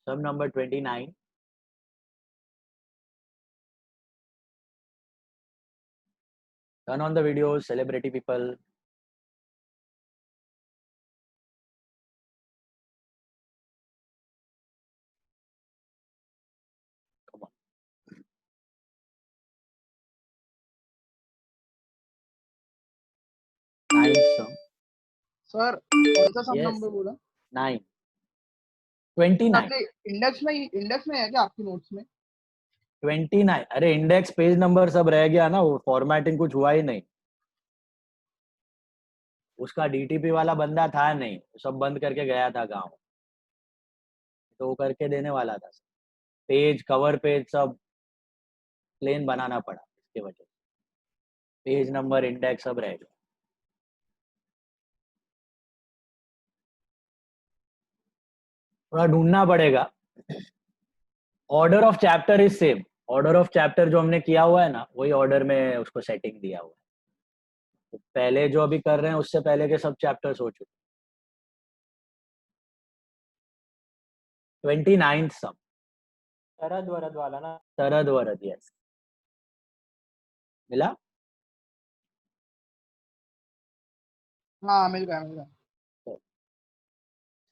Sum number 29. Turn on the videos, celebrity people. Come on. Ninth sum. Sir कौन सा सम Yes. Number बोला? 9. 29. आपने index में है क्या आपकी नोट्स में? 29. अरे इंडेक्स पेज नंबर सब रह गया ना, वो फॉर्मेटिंग कुछ हुआ ही नहीं। उसका डीटीपी वाला बंदा था नहीं, सब बंद करके गया था गांव, तो वो करके देने वाला था। पेज, कवर पेज सब प्लेन बनाना पड़ा, इसके वजह से पेज नंबर, इंडेक्स सब रह गया। थोड़ा ढूंढना पड़ेगा। Order of chapter is same. Order of chapter जो हमने किया हुआ है ना, वही ऑर्डर में उसको सेटिंग दिया हुआ है। तो पहले जो अभी कर रहे हैं उससे पहले के सब चैप्टर्स हो चुके। 29th सम। शरद वरद वाला ना? शरद वरद, यस। मिला? हाँ मिल गया।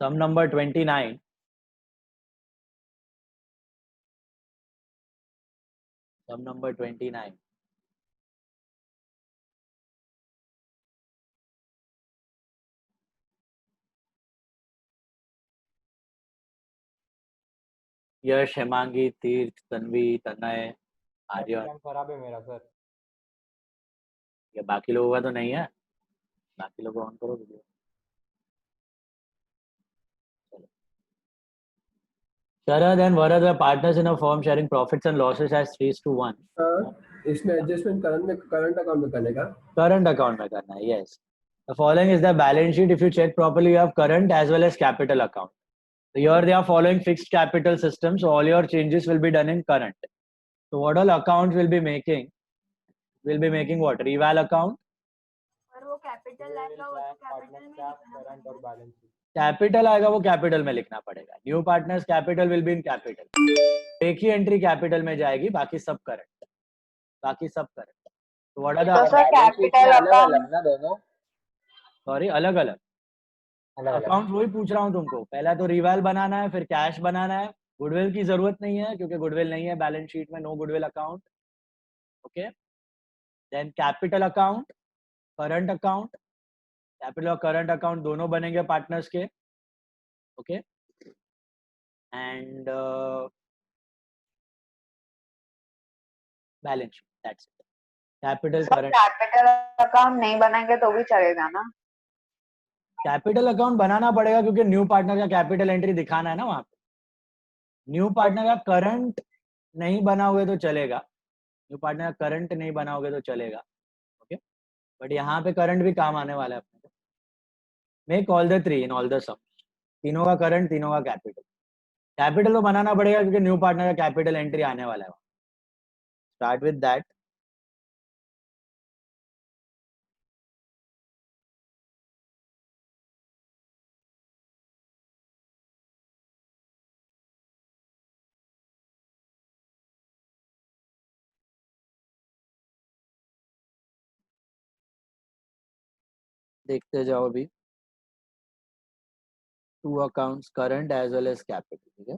सम नंबर 29। सम नंबर 29। यश, हेमांगी, तीर्थ, तन्वी, तनय, आर्यन। खराब है मेरा सर। ये बाकी लोगों का तो नहीं है? बाकी लोगों ऑन करो video. Sharad and Varad were partners in a firm sharing profits and losses as 3:1. इसमें एडजस्टमेंट करंट अकाउंट में करने का? करंट अकाउंट में करना है, yes. The following is the balance sheet. If you check properly, you have current as well as capital account. So here they are following fixed capital system, so all your changes will be done in current. So what all accounts will be making? Will be making what? Reval account. और वो capital आएगा, वो तो capital में लिखना current और balance sheet. Capital आएगा वो कैपिटल में लिखना पड़ेगा। New partners capital will be in capital. एक ही एंट्री कैपिटल में जाएगी, बाकी सब करंट। बाकी सब करंट। तो what are the capital account ना दोनों? सॉरी, अलग अलग अकाउंट। वही पूछ रहा हूँ तुमको। पहला तो रिवाल बनाना है, फिर कैश बनाना है। गुडविल की जरूरत नहीं है क्योंकि गुडविल नहीं है बैलेंस शीट में, no goodwill account. Okay, then capital account, current account. Capital और करंट अकाउंट दोनों बनेंगे पार्टनर्स के। Okay, and balance sheet, that's it. Capital, current. Capital account नहीं बनाएंगे तो भी चलेगा ना? कैपिटल अकाउंट बनाना पड़ेगा क्योंकि न्यू पार्टनर का कैपिटल एंट्री दिखाना है ना वहां पे। न्यू पार्टनर का करंट नहीं बनाओगे तो चलेगा। न्यू पार्टनर का करंट नहीं बनाओगे तो चलेगा। ओके, बट यहाँ पे करंट भी काम आने वाला है अपने को। Make all the three in all the sum. तीनों का करंट, तीनों का कैपिटल। कैपिटल तो बनाना पड़ेगा क्योंकि न्यू पार्टनर का कैपिटल एंट्री आने वाला है। Start with that. देखते जाओ अभी। Two accounts, current as well as capital. ठीक है,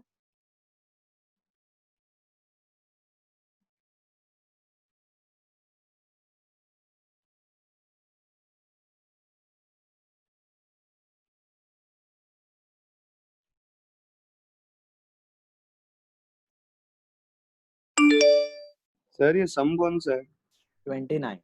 सर ये सम कौन सा है? 29।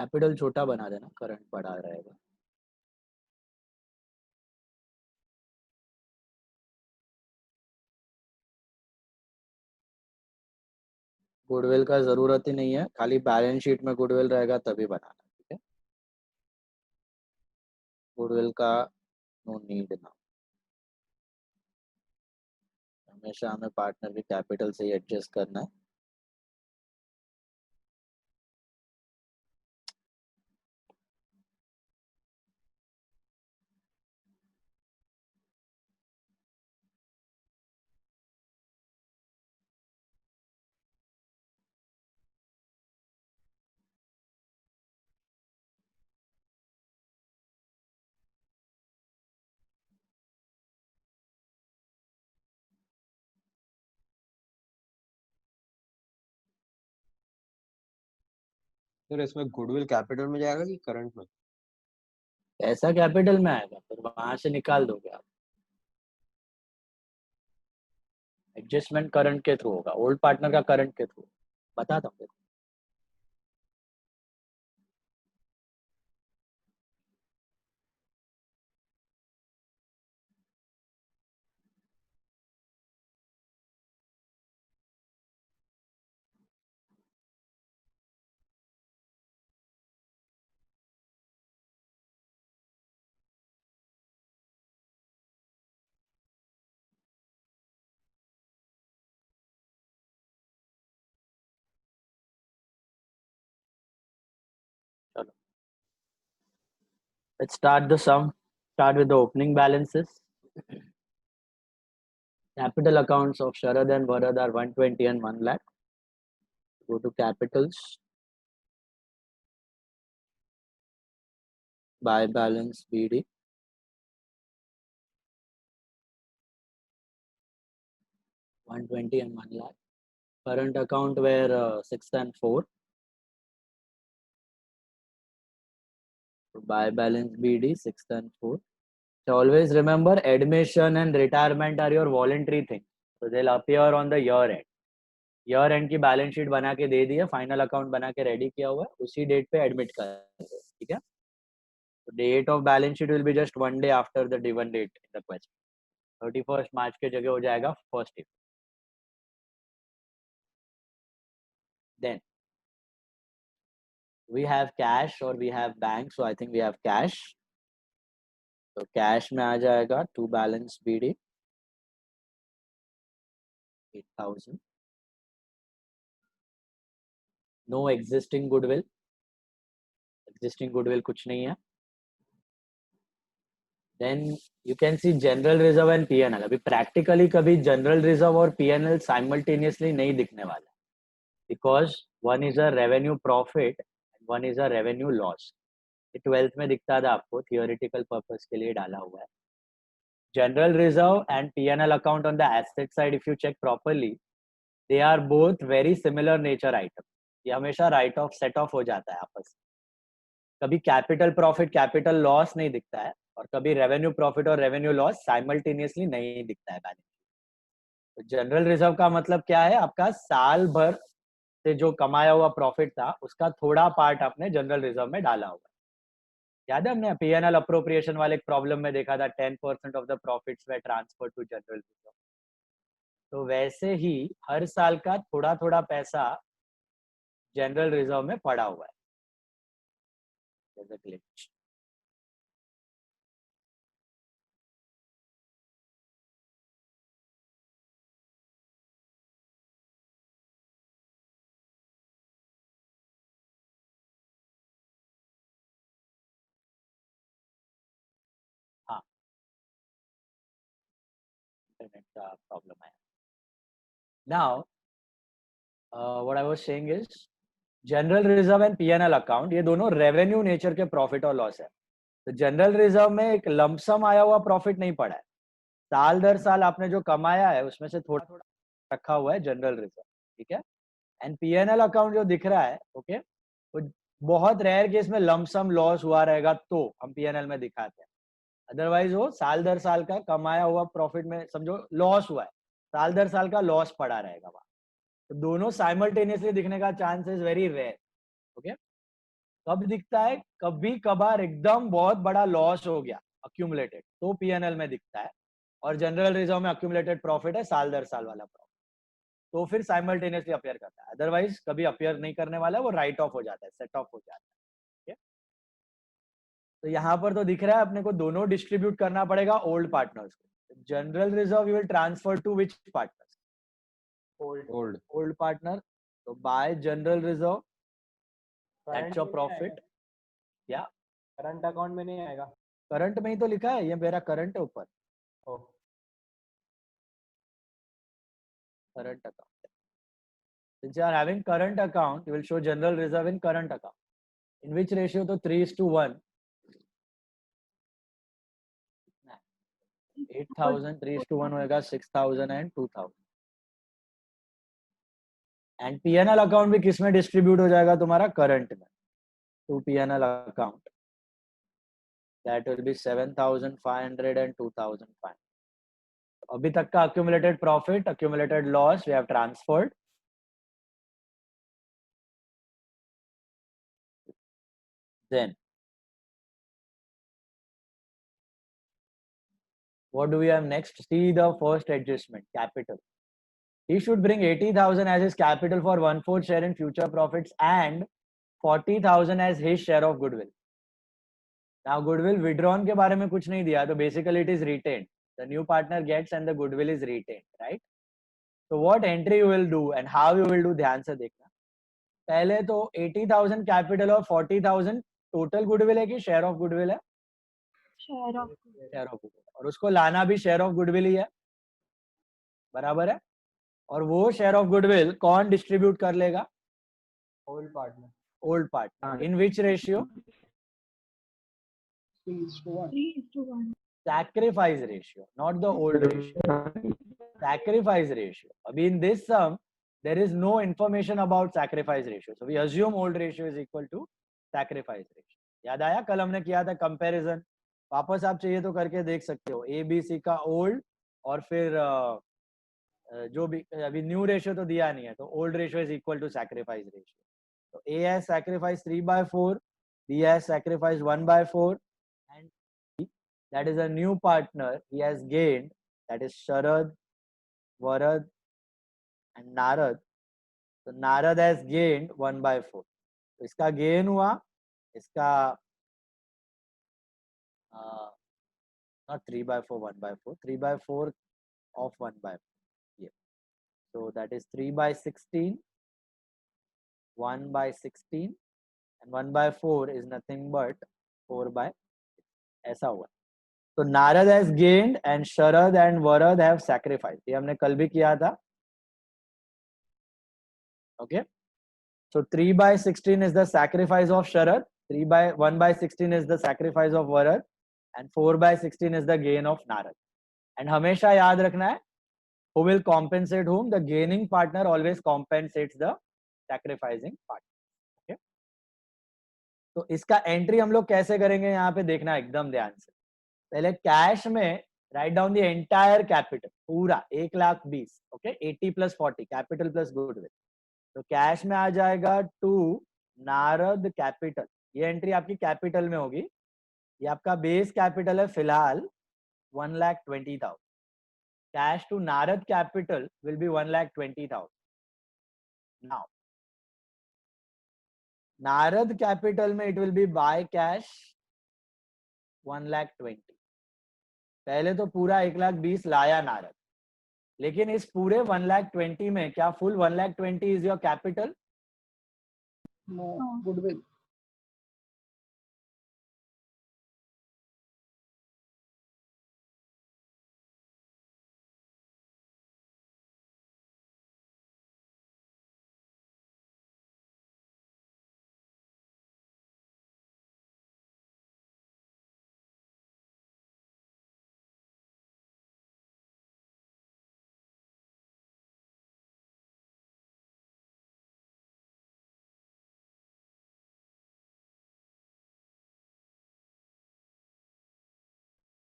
कैपिटल छोटा बना देना, करंट बड़ा रहेगा। गुडविल का जरूरत ही नहीं है, खाली बैलेंस शीट में गुडविल रहेगा तभी बनाना, ठीक है। गुडविल का नो नीड ना, हमेशा हमें पार्टनर के कैपिटल से ही एडजस्ट करना है। सर इसमें गुडविल कैपिटल में जाएगा कि करंट में? ऐसा कैपिटल में आएगा, फिर वहां से निकाल दोगे आप। एडजस्टमेंट करंट के थ्रू होगा, ओल्ड पार्टनर का करंट के थ्रू, बताता हूँ। चलो, let's start the sum. Start with the opening balances. Capital accounts of Sharad and Varad are 120 and 1 lakh. Go to capitals. Buy balance BD. $120 and 1 lakh. Current account were 6 and 4. So buy balance BD 6 and 4. So always remember, admission and retirement are your voluntary thing. So they'll appear on the year end. Year and की balance sheet बना के दे दी है, final account बना के ready किया हुआ है, उसी डेट पे एडमिट कर दो, ठीक है। तो date of balance sheet will be just 1 day after the given date in the question. 31 मार्च के जगह हो जाएगा 1 April। Then we have cash और we have bank, so I think we have cash. तो कैश में आ जाएगा to balance BD 8,000। No existing goodwill, existing goodwill कुछ नहीं है। Then you can see general reserve and PNL. अभी practically कभी जनरल रिजर्व और पीएनएल साइमल्टेनियसली नहीं दिखने वाला, because one is a revenue profit, one is a revenue loss. 12th में दिखता था आपको, थियोरेटिकल पर्पस के लिए डाला हुआ है। General reserve and PNL account on the asset side, if you check properly, they are both very similar nature item. ये हमेशा राइट ऑफ सेट ऑफ हो जाता है आपस में। कभी कैपिटल प्रॉफिट कैपिटल लॉस नहीं दिखता है, और कभी रेवेन्यू प्रॉफिट और रेवेन्यू लॉस साइमल्टेनियसली नहीं दिखता है बैलेंस। तो जनरल रिजर्व का मतलब क्या है, आपका साल भर से जो कमाया हुआ प्रॉफिट था उसका थोड़ा पार्ट आपने जनरल रिजर्व में डाला हुआ। याद है हमने पीएनएल अप्रोप्रिएशन वाले प्रॉब्लम में देखा था, 10% of the profits we transfer to general reserve. तो वैसे ही हर साल का थोड़ा थोड़ा पैसा जनरल रिजर्व में पड़ा हुआ है। हाँ, इंटरनेट का प्रॉब्लम है। Now what I was saying is, general reserve and PNL account, ये दोनों रेवेन्यू नेचर के प्रॉफिट और लॉस है। तो जनरल रिजर्व में एक लमसम आया हुआ प्रॉफिट नहीं पड़ा है, साल दर साल आपने जो कमाया है उसमें से थोड़ा थोड़ा रखा हुआ है जनरल रिजर्व, ठीक है। एंड पीएनएल अकाउंट जो दिख रहा है, ओके, तो बहुत रेयर केस में लमसम लॉस हुआ रहेगा तो हम पीएनएल में दिखाते हैं, अदरवाइज वो साल दर साल का कमाया हुआ प्रॉफिट में समझो लॉस हुआ है, साल दर साल का लॉस पड़ा रहेगा वहां। तो दोनों साइमल्टेनियसली दिखने का chance is very rare, okay. कब दिखता है? कभी कभार एकदम बहुत बड़ा लॉस हो गया अक्यूमुलेटेड, तो पीएनएल में दिखता है, और जनरल रिजर्व में अक्यूमुलेटेड प्रॉफिट है साल दर साल वाला प्रॉफिट, तो फिर साइमल्टेनियसली अपियर करता है। अदरवाइज कभी अपियर नहीं करने वाला है, वो राइट ऑफ हो जाता है, सेट ऑफ हो जाता है। ठीक है, तो यहाँ पर तो दिख रहा है अपने को दोनों डिस्ट्रीब्यूट करना पड़ेगा ओल्ड पार्टनर्स को। General reserve you will transfer to which partners? Old old partner, तो by general reserve that's your profit. या करंट अकाउंट में नहीं आएगा? करंट में ही तो लिखा है, ये मेरा करंट है ऊपर, ओ, current account. Since you are having current account, you will show general reserve in current account. In which ratio? तो 3:1. 8,000 3:1 होएगा 6,000 and 2,000. And P&L account भी किस में डिस्ट्रीब्यूट हो जाएगा तुम्हारा? करंट में, to P&L account. That will be 7,500 and 2,500. अभी तक का accumulated profit, accumulated loss we have transferred. Then what do we have next? See the first adjustment, capital. He should bring 80,000 as his capital for 1/4 share in future profits and 40,000 as his share of goodwill. Now goodwill withdrawn के बारे में कुछ नहीं दिया, तो basically it is retained. The new partner gets and the goodwill is retained, right? So what entry you will do and how you will do, ध्यान से देखना। पहले तो 80,000 capital और 40,000 total goodwill है कि share of goodwill है? Share of Share of goodwill, और उसको लाना भी share of goodwill ही है, बराबर है? और वो शेयर ऑफ गुडविल कौन डिस्ट्रीब्यूट कर लेगा? Old partner. Old partner. In which ratio? 3:1. 3:1. Sacrifice ratio, not the old ratio. Sacrifice ratio. अभी in this sum there is no information about sacrifice ratio, so we assume old ratio is equal to sacrifice ratio. याद आया कल हमने किया था comparison? वापस आप चाहिए तो करके देख सकते हो, ए बी सी का ओल्ड और फिर जो भी अभी न्यू रेशियो तो दिया नहीं है, तो old ratio is equal to sacrifice ratio. तो A has sacrifice 3/4, B has sacrifice 1/4, and that is a new partner he has gained, that is Sharad, Varad and Narad. So Narad has gained 1/4. तो इसका gain हुआ, इसका not 3/4 1/4, 3/4 of 1/4. So that is 3/16, 1/16, and 1/4 is nothing but 4/6. ऐसा हुआ. So Narad has gained and Sharad and Varad have sacrificed. ये हमने कल भी किया था. Okay. So 3/16 is the sacrifice of Sharad. 1/16 is the sacrifice of Varad, and 4/16 is the gain of Narad. And हमेशा याद रखना है, who will compensate whom? The gaining partner always compensates the sacrificing partner. Okay. तो इसका entry हम लोग कैसे करेंगे यहाँ पे देखना एकदम ध्यान से. पहले कैश में write down the entire capital, पूरा 1,20,000. Okay, 80 + 40 capital plus goodwill. तो कैश में आ जाएगा टू नारद कैपिटल. ये एंट्री आपकी कैपिटल में होगी. ये आपका बेस कैपिटल है फिलहाल 1,20,000. Cash to Narad capital will be 1,20,000. Now, Narad capital में it will be by cash 1,20,000. पहले तो पूरा 1,20,000 लाया नारद, लेकिन इस पूरे 1,20,000 में क्या full 1,20,000 is your capital? No, goodwill.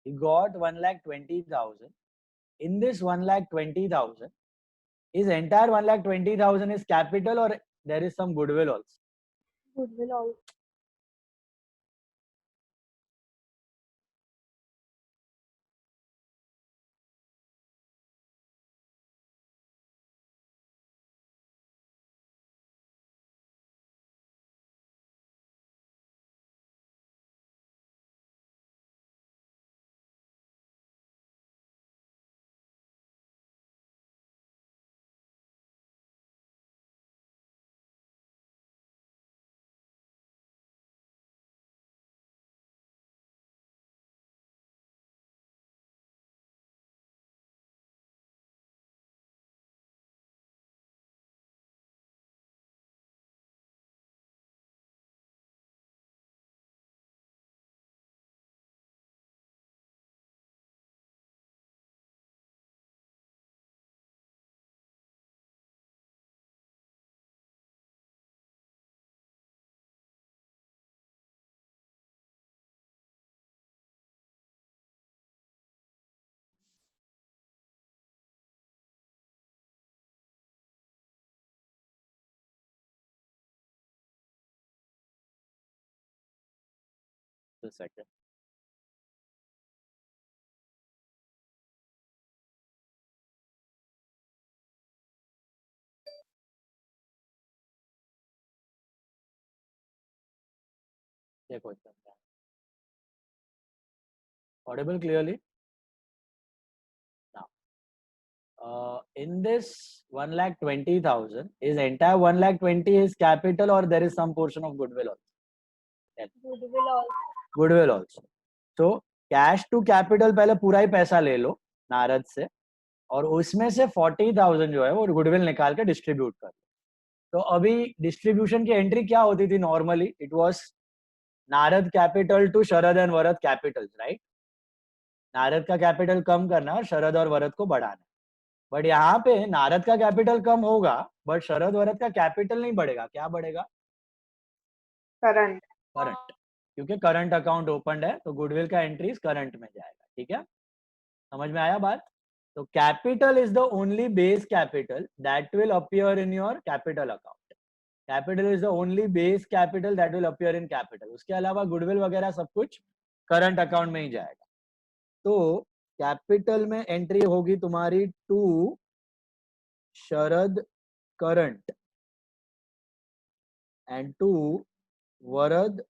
He got 1,20,000. In this 1,20,000, his entire 1,20,000 is capital or there is some goodwill also? Goodwill also. Just a second. ये क्वेश्चन है. Audible clearly? Now, in this 1,20,000, is entire 1,20,000 is capital or there is some portion of goodwill also? Goodwill also. Goodwill also. So cash to capital पहले पूरा ही पैसा ले लो नारद से और उसमें से 40,000 जो है वो गुडविल निकाल के डिस्ट्रीब्यूट कर लो. तो अभी डिस्ट्रीब्यूशन की एंट्री क्या होती थी normally? It was Narad capital to Sharad and Varad capital, right? Narad का कैपिटल कम करना और शरद और वरद को बढ़ाना. बट यहाँ पे नारद का कैपिटल कम होगा बट शरद वरद का कैपिटल नहीं बढ़ेगा. क्या बढ़ेगा? करंट. करंट, क्योंकि करंट अकाउंट ओपन है तो गुडविल का एंट्रीज करंट में जाएगा. ठीक है, समझ में आया बात? तो capital is the only base capital that will appear in your capital account. Capital is the only base capital that will appear in capital. उसके अलावा गुडविल वगैरह सब कुछ करंट अकाउंट में ही जाएगा. तो कैपिटल में एंट्री होगी तुम्हारी to Sharad current and to Varad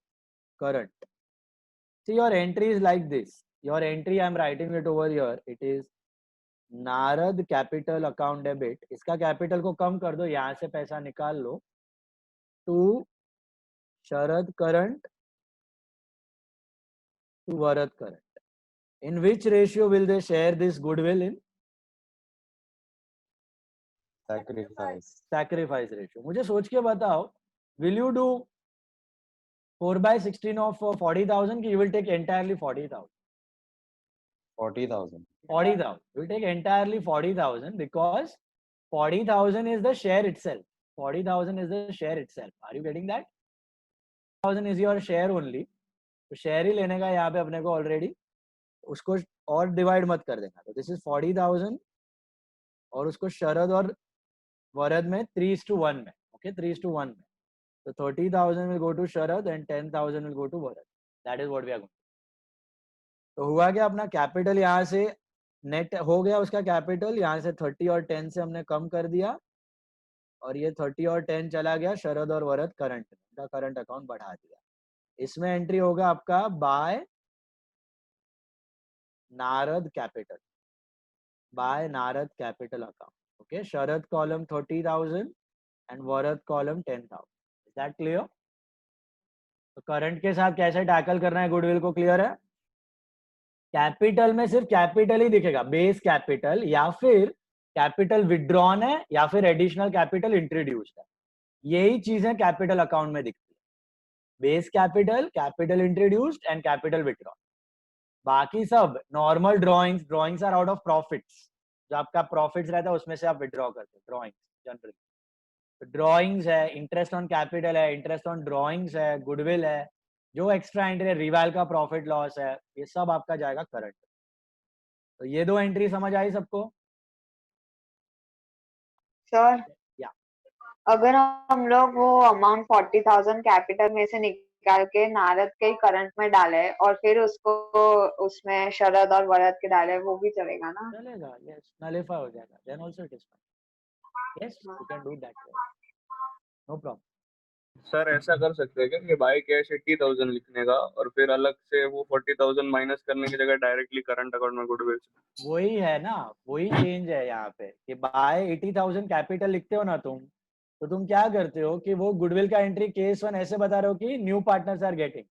current. See, your entry is like this. Your entry, I am writing it over here. It is Narad capital account debit. इसका कैपिटल को कम कर दो, यहां से पैसा निकाल लो. To Sharad current to Varad current. In which ratio will they share this goodwill in? Sacrifice ratio. मुझे सोच के बताओ, will you do 4/16 of 40,000 कि you will take entirely 40,000? 40,000. 40,000. You will take entirely 40,000 because 40,000 is the share itself. 40,000 is the share itself. Are you getting that? 1,000 is your share only. तो share ही लेने का यहाँ पे अपने को ऑलरेडी, उसको और डिवाइड मत कर देना. तो दिस इज 40,000 और उसको शरद और वरद में 3:1 में. ओके, 3:1 में. So 30,000 will go to Sharad and 10,000 will go to Varad. That is what we are going to do. तो हुआ क्या, अपना कैपिटल यहाँ से नेट हो गया, उसका कैपिटल यहाँ से 30 और 10 से हमने कम कर दिया और ये 30 और 10 चला गया शरद और वरद करंट में. उनका करंट अकाउंट बढ़ा दिया. इसमें एंट्री होगा आपका by Narad capital, by Narad capital account. Okay, Sharad column 30,000 and Varad column 10,000. That clear? तो करंट के साथ कैसे टैकल करना है गुडविल को, क्लियर है? कैपिटल में सिर्फ कैपिटल ही दिखेगा, बेस कैपिटल, या फिर कैपिटल विड्रॉन है या फिर एडिशनल कैपिटल इंट्रोड्यूस्ड है. यही चीजें कैपिटल अकाउंट में दिखती है. Base capital, capital introduced and capital withdrawn. बाकी सब normal drawings are out of profits. जो आपका प्रॉफिट्स रहता है उसमें से आप विड्रॉ करते हो. ड्रॉइंग्स जनरली ड्रॉइंग्स है, इंटरेस्ट ऑन कैपिटल है, इंटरेस्ट ऑन ड्रॉइंग्स है, गुडविल है, जो एक्स्ट्रा एंट्री है, रिवाल का प्रॉफिट लॉस है, ये सब आपका जाएगा करंट. तो ये दो एंट्री समझ आई सबको? सर, या अगर हम लोग वो अमाउंट 40,000 कैपिटल में से निकाल के नारद के करंट में डाले और फिर उसको उसमें शरद और वरद के डाले, वो भी चलेगा ना? चलेगा. यस, नलिफाई हो जाएगा. Then also it is fine. Yes, you can do that. No problem. Sir ऐसा कर सकते हैं क्या कि बाय कैश 80,000 लिखने का और फिर अलग से वो 40,000 माइनस करने की जगह डायरेक्टली करंट अकाउंट में गुडविल? वही है ना, वही चेंज है यहाँ पे कि बाय 80,000 कैपिटल लिखते हो ना तुम, तो तुम क्या करते हो कि वो गुडविल का एंट्री केस 1 ऐसे बता रहे हो कि new partners are getting,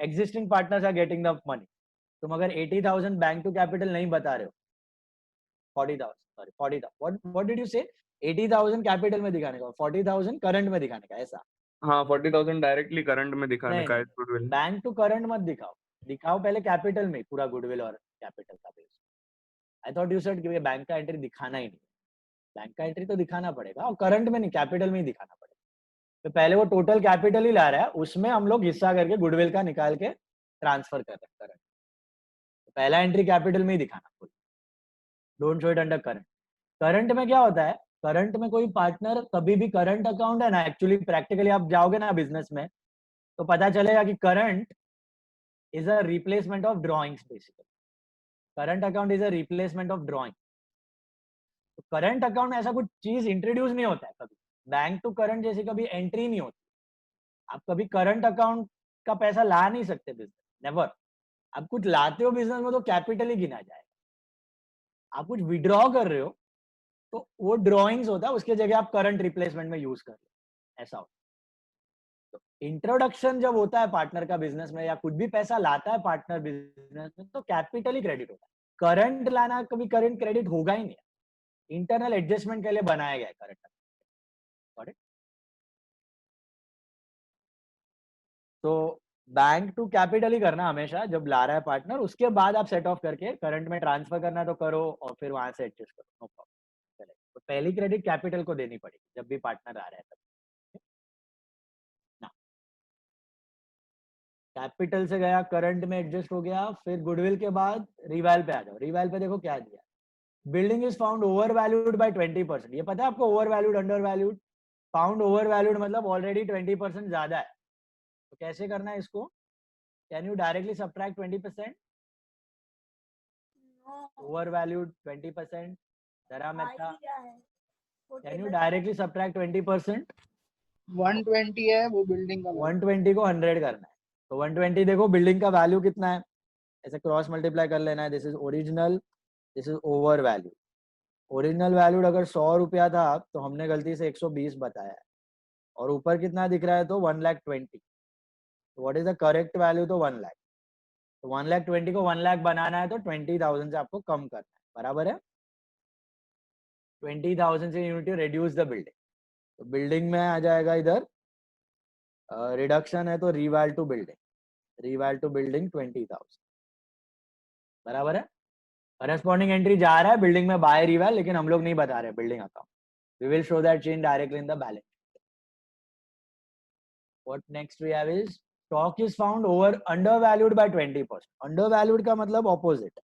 existing partners are getting the money. तुम अगर 80,000 बैंक टू कैपिटल नहीं बता रहे हो, 40,000 व्हाट डिड यू से, 80,000 कैपिटल में दिखाने का, 40,000 करंट में दिखाने का, ऐसा? हाँ, 40,000 डायरेक्टली करंट में दिखाने का है गुडविल. बैंक टू करंट मत दिखाओ पहले कैपिटल में पूरा गुडविल और कैपिटल का base. I thought you said कि बैंक का एंट्री दिखाना ही नहीं. बैंक का एंट्री तो दिखाना पड़ेगा और करंट में नहीं, कैपिटल में ही दिखाना पड़ेगा. तो पहले वो टोटल कैपिटल ही ला रहा है, उसमें हम लोग हिस्सा करके गुडविल का निकाल के ट्रांसफर कर रहे हैं करंट. तो पहला एंट्री कैपिटल में ही दिखाना. Don't show it under current. Current में क्या होता है, करंट में कोई पार्टनर कभी भी करंट अकाउंट है ना, एक्चुअली प्रैक्टिकली आप जाओगे ना बिजनेस में तो पता चलेगा कि current is a replacement of drawings basically. Current account is a replacement of drawing. तो करंट अकाउंट में ऐसा कुछ चीज इंट्रोड्यूस नहीं होता है कभी, बैंक टू करंट जैसी कभी एंट्री नहीं होती. आप कभी करंट अकाउंट का पैसा ला नहीं सकते बिजनेस, नेवर. आप कुछ लाते हो बिजनेस में तो कैपिटल ही गिना जाएगा. आप कुछ विड्रॉ कर रहे हो तो वो ड्रॉइंग्स होता है, उसके जगह आप करंट रिप्लेसमेंट में यूज कर रहे हो, ऐसा होता है. तो इंट्रोडक्शन जब होता है पार्टनर का बिजनेस में या कुछ भी पैसा लाता है पार्टनर बिजनेस में तो कैपिटल ही क्रेडिट होता है. करंट लाना कभी करंट क्रेडिट होगा ही नहीं. इंटरनल एडजस्टमेंट के लिए बनाया गया है करंट. तो बैंक टू कैपिटल ही करना हमेशा जब ला रहा है पार्टनर, उसके बाद आप सेट ऑफ करके करंट में ट्रांसफर करना है तो करो और फिर वहां से एडजस्ट करो, नो प्रॉब्लम. चलेगा. तो पहली क्रेडिट कैपिटल को देनी पड़ेगी जब भी पार्टनर आ रहा है तब. कैपिटल से गया करंट में एडजस्ट हो गया, फिर गुडविल के बाद रिवैल पे आ जाओ. रिवैल पे देखो क्या दिया, building is found over valued bye 20%. ये पता है आपको over valued, under valued? Found over valued मतलब ऑलरेडी 20% ज्यादा है. तो कैसे करना है इसको? Can you directly subtract 20%? Over valued 20%. जरा Mehta, can you directly subtract 20%? 120 है वो बिल्डिंग का 120 को 100 करना है. तो 120 देखो बिल्डिंग का वैल्यू कितना है, ऐसे क्रॉस मल्टीप्लाई कर लेना है. This is original, this is over value. Original valued अगर 100 रुपया था तो हमने गलती से 120 बताया है, और ऊपर कितना दिख रहा है तो 1,20,000. What is the correct value? तो 1 लाख. तो 1,20,000 को 1 लाख बनाना है तो 20,000 से आपको कम करना है. बराबर है? 20,000 से यूनिट रिड्यूस द बिल्डिंग. तो बिल्डिंग में आ जाएगा इधर रिडक्शन है तो reval to building. Reval to building 20,000. बराबर है? करस्पॉन्डिंग एंट्री जा रहा है बिल्डिंग में बाय रिवैल, लेकिन हम लोग नहीं बता रहे building account. We will show that change directly in the balance. What next we have is stock is found over undervalued by 20%. Undervalued का मतलब ऑपोजिट.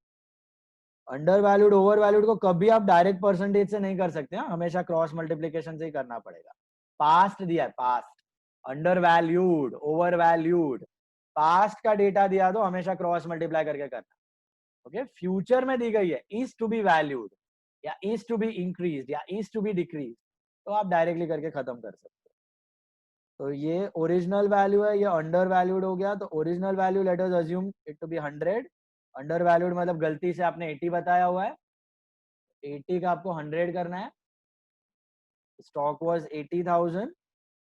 अंडरवैल्यूड ओवर वैल्यूड को कभी आप डायरेक्ट परसेंटेज से नहीं कर सकते हैं, हमेशा क्रॉस मल्टीप्लिकेशन से ही करना पड़ेगा. पास्ट दिया है, past. Undervalued, over valued, past का डेटा दिया तो हमेशा क्रॉस मल्टीप्लाई करके करना. ओके. फ्यूचर में दी गई है इज टू बी वैल्यूड या इज टू बी इंक्रीज या इज टू बी डिक्रीज, तो आप डायरेक्टली करके खत्म कर सकते हो. तो ये ओरिजिनल वैल्यू है, ये अंडर वैल्यूड हो गया. तो original value let us assume it to be 100. Undervalued मतलब गलती से आपने 80 बताया हुआ है, 80 का आपको 100 करना है. स्टॉक वाज 80,000,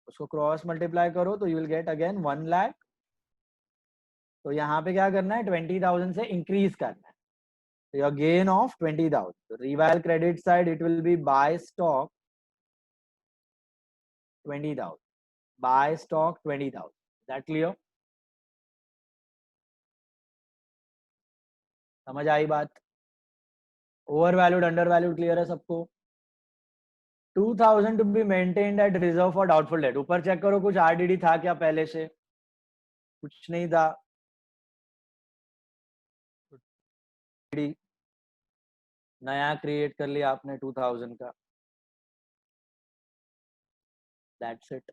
उसको क्रॉस मल्टीप्लाई करो तो you will get again 1 lakh. तो यहाँ पे क्या करना है, 20,000 से इंक्रीज करना है. तो योर गेन ऑफ 20,000. तो reval credit side it will be by stock 20,000. By stock 20,000. That clear? समझ आई बात? Over valued under valued clear है सबको? 2,000 to be maintained at reserve for doubtful debt. ऊपर चेक करो कुछ आरडीडी था क्या पहले से? कुछ नहीं था. नया क्रिएट कर लिया आपने 2,000 का. That's it.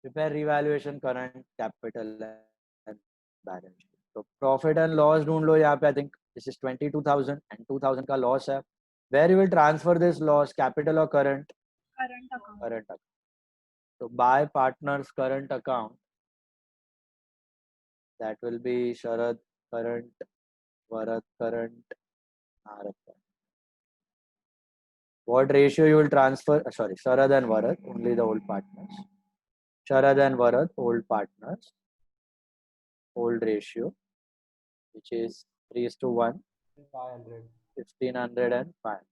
Prepare revaluation current capital and balance sheet. तो प्रॉफिट एंड लॉस ढूंढ लो. यहाँ पे I think this is 22,000 and 2,000 का लॉस है. Where you will transfer this loss, capital और current? Current account. Current account. तो by partners current account, that will be Sharad current, Bharat current, Narak current. What ratio you will transfer? Sorry, Sharad and Bharat, only the old partners. Sharad and Bharat, old partners. Old ratio, which is 3:1. 500. 1,500 and 500.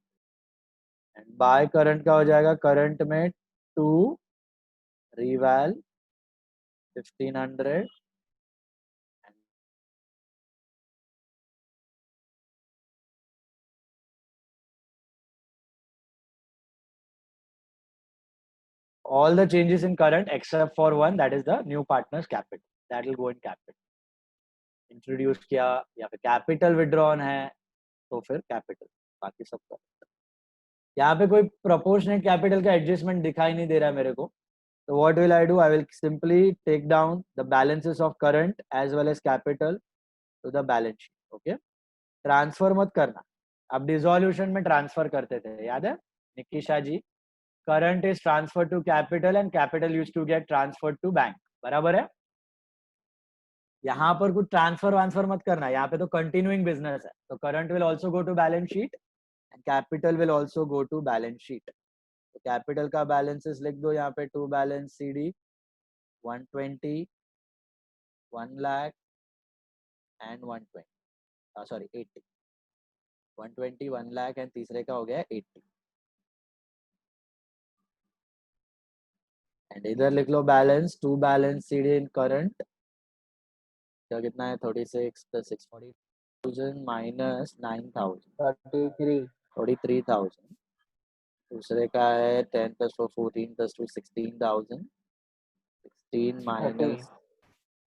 And by current का हो जाएगा current में 2, reval 1,500. All the changes in current except for one, that is the new partner's capital, that will go in capital. Introduce किया या फिर capital withdrawn है तो फिर capital, बाकी सब current. यहाँ पे कोई proportionate capital का adjustment दिखाई नहीं दे रहा है मेरे को, So what will I do? I will simply take down the balances of current as well as capital to the balance sheet. Okay. Transfer मत करना. अब डिसोल्यूशन में ट्रांसफर करते थे, याद है Nikisha ji? Current is transfer to capital and capital use to get transfer to bank. बराबर है? यहाँ पर कुछ ट्रांसफर वांसफर मत करना, यहाँ पे तो कंटिन्यूइंग बिजनेस है. तो current will also go to balance sheet and capital will also go to balance sheet. तो कैपिटल का बैलेंसेस लिख दो यहाँ पे. To balance CD 120, 1 lakh and 120, sorry 80. 120, 1 lakh and तीसरे का हो गया 80. एंड इधर लिख लो balance. To balance CD in current क्या कितना है? 36 + 6 40,000 माइनस 9,000 43,000. दूसरे का है 10 + 4 14 + 2 16,000. 16 माइनस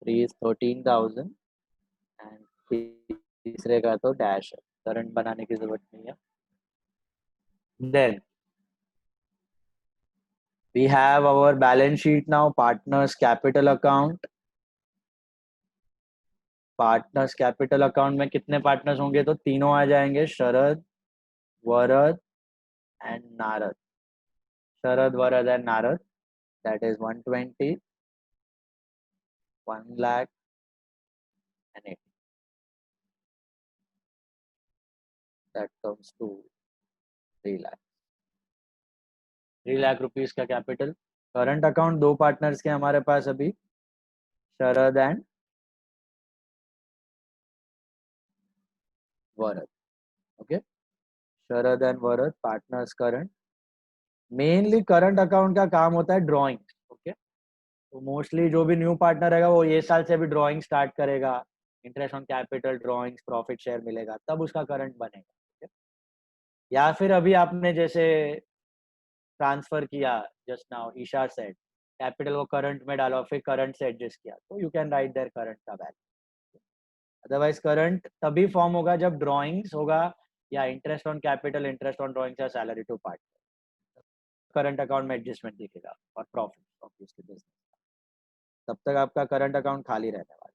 3 is 13,000 एंड तीसरे का तो डैश है. करंट बनाने की जरूरत नहीं है. Then we have our balance sheet now. Partners capital account. Partners capital account में कितने पार्टनर्स होंगे? तो तीनों आ जाएंगे, Sharad, Varad and Narad. Sharad, Varad and Narad. That is 120, 1 lakh and 80. That comes to 3 lakh. 3 lakh rupees का कैपिटल. करंट अकाउंट दो पार्टनर्स के हमारे पास अभी, Sharad and Varad. Okay, Sharad and Varad partners current. Mainly current account का काम होता है ड्राइंग. ओके, तो मोस्टली जो भी न्यू पार्टनर रहेगा वो ये साल से भी ड्राइंग स्टार्ट करेगा. Interest on capital, drawings, profit share मिलेगा, तब उसका करंट बनेगा. okay? या फिर अभी आपने जैसे ट्रांसफर किया just now, Isha set capital को करंट में डाला, फिर करंट से एडजस्ट किया, तो you can write their current का वैल्यू. अदरवाइज करंट तभी फॉर्म होगा जब ड्राइंग्स होगा या interest on capital, interest on drawings या salary to partner. Current account में एडजस्टमेंट दिखेगा और प्रॉफिट ऑब्वियसली बिजनेस. तब तक आपका करंट अकाउंट खाली रहने वाला.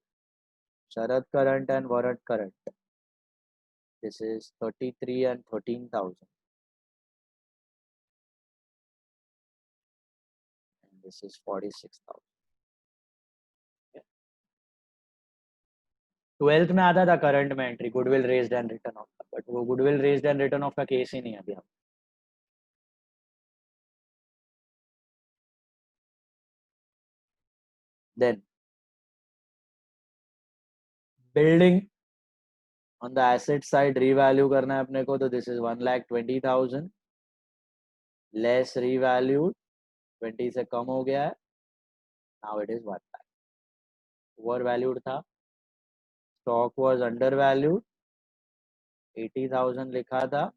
Sharad current and Varad current. This is 33 and 13,000. And this is 46,000. 12th में आता था करंट में entry goodwill raised and return off, but वो goodwill raised and return off का केस ही नहीं है अभी. हम then building on the asset side revalue करना है अपने को. तो दिस इज 1,20,000 लेस रीवैल्यूड, 20 से कम हो गया है. Now it is 1 lakh. Overvalued था. स्टॉक वाज अंडर वैल्यूड, 80,000 लिखा था,